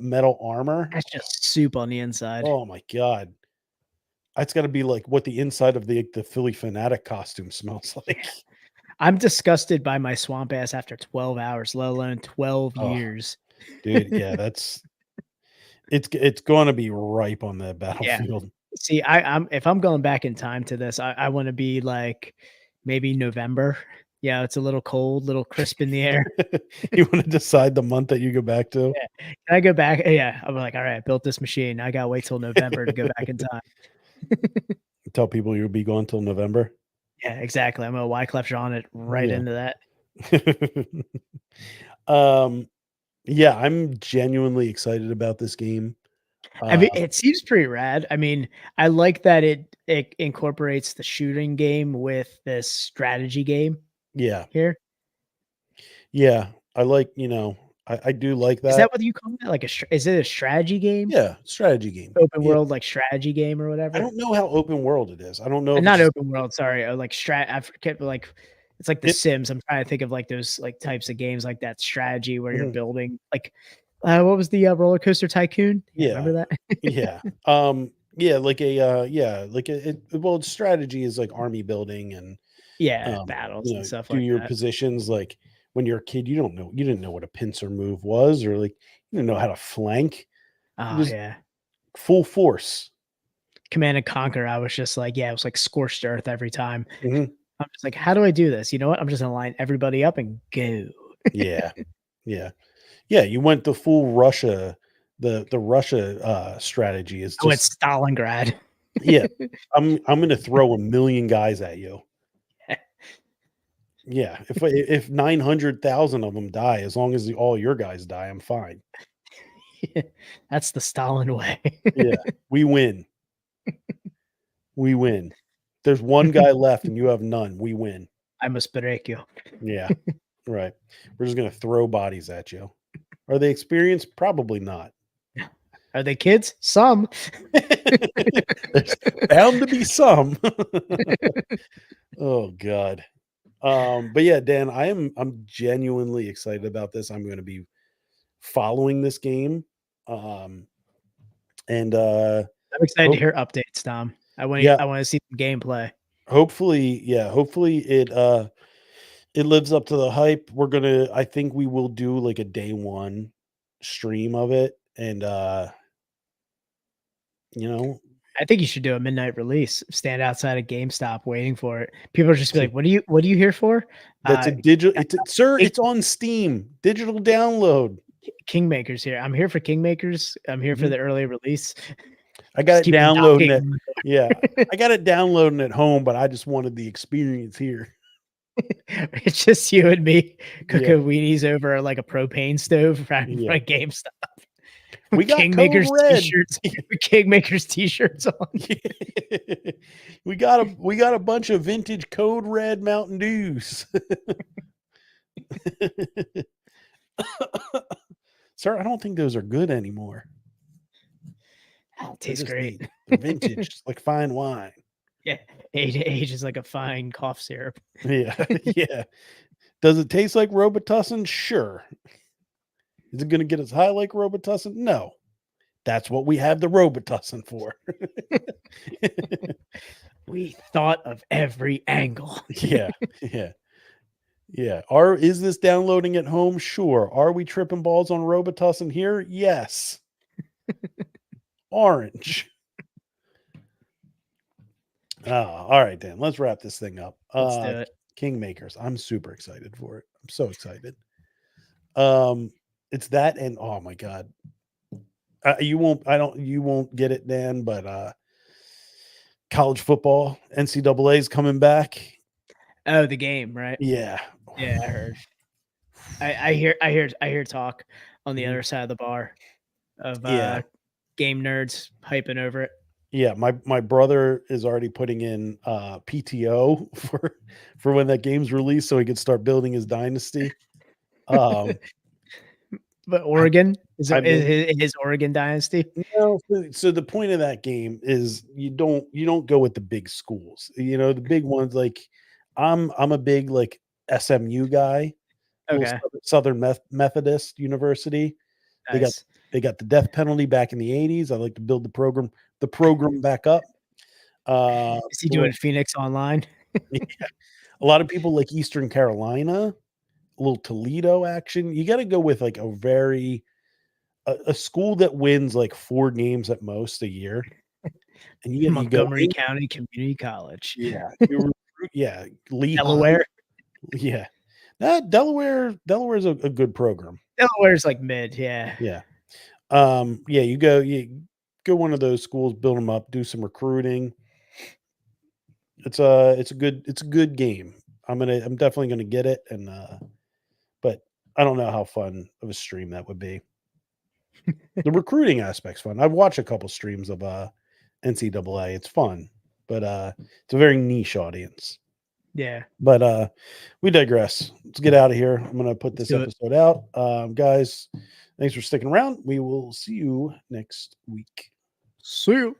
metal armor. That's just soup on the inside. Oh my god. That's got to be like what the inside of the Philly Fanatic costume smells like. I'm disgusted by my swamp ass after 12 hours, let alone 12 years. Dude, yeah, it's going to be ripe on the battlefield. Yeah. See, if I'm going back in time to this, I want to be like maybe November. Yeah, it's a little cold, little crisp in the air. You want to decide the month that you go back to? Yeah. Can I go back? Yeah, I'm like, all right, I built this machine. I gotta wait till November to go back in time. Tell people you'll be going till November. Yeah, exactly. I'm a Wyclef Jean it right Yeah. into that. Yeah, I'm genuinely excited about this game. I mean, it seems pretty rad. I mean, I like that it incorporates the shooting game with this strategy game Yeah, here. yeah, I like, I do like Is that. that what you call it? Like is it a strategy game? Yeah, strategy game. Open Yeah, world like strategy game or I whatever? don't know how open world it is. I don't know if Not it's open world, sorry. Like I forget, but like it's like The it, Sims. I'm trying to think of like those like types of games like that strategy where you're Mhm. building like what was the roller coaster tycoon? Yeah, Yeah, remember that? yeah, yeah, like well, strategy is like army building and Yeah, battles and stuff do like your that. positions. Like when you're a kid, you didn't know what a pincer move was, or like you didn't know how to flank. You Oh just yeah. full force. Command and Conquer, I was just like, yeah, it was like scorched earth every time. Mhm. I'm just like, how do I do this? You know what? I'm just gonna line everybody up and go. Yeah, yeah, yeah. You went the full Russia. The Russia strategy is I went just Stalingrad. yeah. I'm gonna throw a million guys at you. Yeah, if 900,000 of them die, as long as all your guys die, I'm fine. That's the Stalin way. Yeah, we win. We win. There's one guy left and you have none. We win. I must break you. Yeah, right. We're just gonna throw bodies at you. Are they experienced? Probably not. Are they kids? Some. There's bound to be some. Oh God. But yeah, Dan, I'm genuinely excited about this. I'm gonna be following this game. And I'm excited Oh, to hear updates, Tom. yeah, I want to see some gameplay. hopefully it lives up to the hype. I think we will do like a day one stream of it. And you know, I think you should do a midnight release. Stand outside of GameStop waiting for it. People will just be like, what are you here for? that's a digital sir, King- it's on Steam. Digital download. Kingmakers here. I'm here for Kingmakers. I'm here for Mhm. the early release. I got Just it keep downloading it. knocking. Yeah. I got it downloading at home, but I just wanted the experience here. It's just you and me cooking Yeah. weenies over like a propane stove right in Yeah. front of GameStop. We got Kingmakers Code Red. t-shirts. Kingmakers t-shirts on. we got a bunch of vintage Code Red Mountain Dews. Sir, I don't think those are good anymore. Oh, They're tastes just great. they're vintage, just like fine wine. Yeah, age is like a fine cough syrup. Yeah, yeah. Does it taste like Robitussin? Sure. Is it going to get us high like Robitussin? No. That's what we have the Robitussin for. We thought of every angle. Yeah, yeah, yeah. Is this downloading at home? Sure. Are we tripping balls on Robitussin here? Yes. Orange. All right, Dan. Let's wrap this thing up. Let's do it. Kingmakers. I'm super excited for it. I'm so excited. It's that, and oh my god, you won't get it, Dan. But college football, NCAA is coming back. Oh, the game, right? Yeah, Yeah, I heard. I hear talk on the other side of the bar of Yeah. game nerds hyping over it. Yeah, my brother is already putting in PTO for when that game's released, so he could start building his dynasty. But Oregon is I've been- his Oregon dynasty. No, so the point of that game is you don't go with the big schools. The big ones. Like I'm a big like SMU guy. Little Okay, Southern Methodist University. nice. They got the death penalty back in the 80s. I like to build the program back up. Is he doing Phoenix online? A lot of people like Eastern Carolina, a little Toledo action. You got to go with like a school that wins like 4 games at most a year. And you Montgomery go County Community College. yeah, yeah, Lehigh, Delaware. yeah. Delaware's a good program. Delaware's like mid, yeah. Yeah. Yeah, you go one of those schools, build them up, do some recruiting. it's a good game. I'm definitely gonna get it, and but I don't know how fun of a stream that would be. The recruiting aspect's fun. I've watched a couple streams of NCAA. It's fun, but it's a very niche audience. Yeah. But we digress. Let's get out of here. I'm gonna put Let's this do it. episode out. Guys, thanks for sticking around. We will see you next week. See you.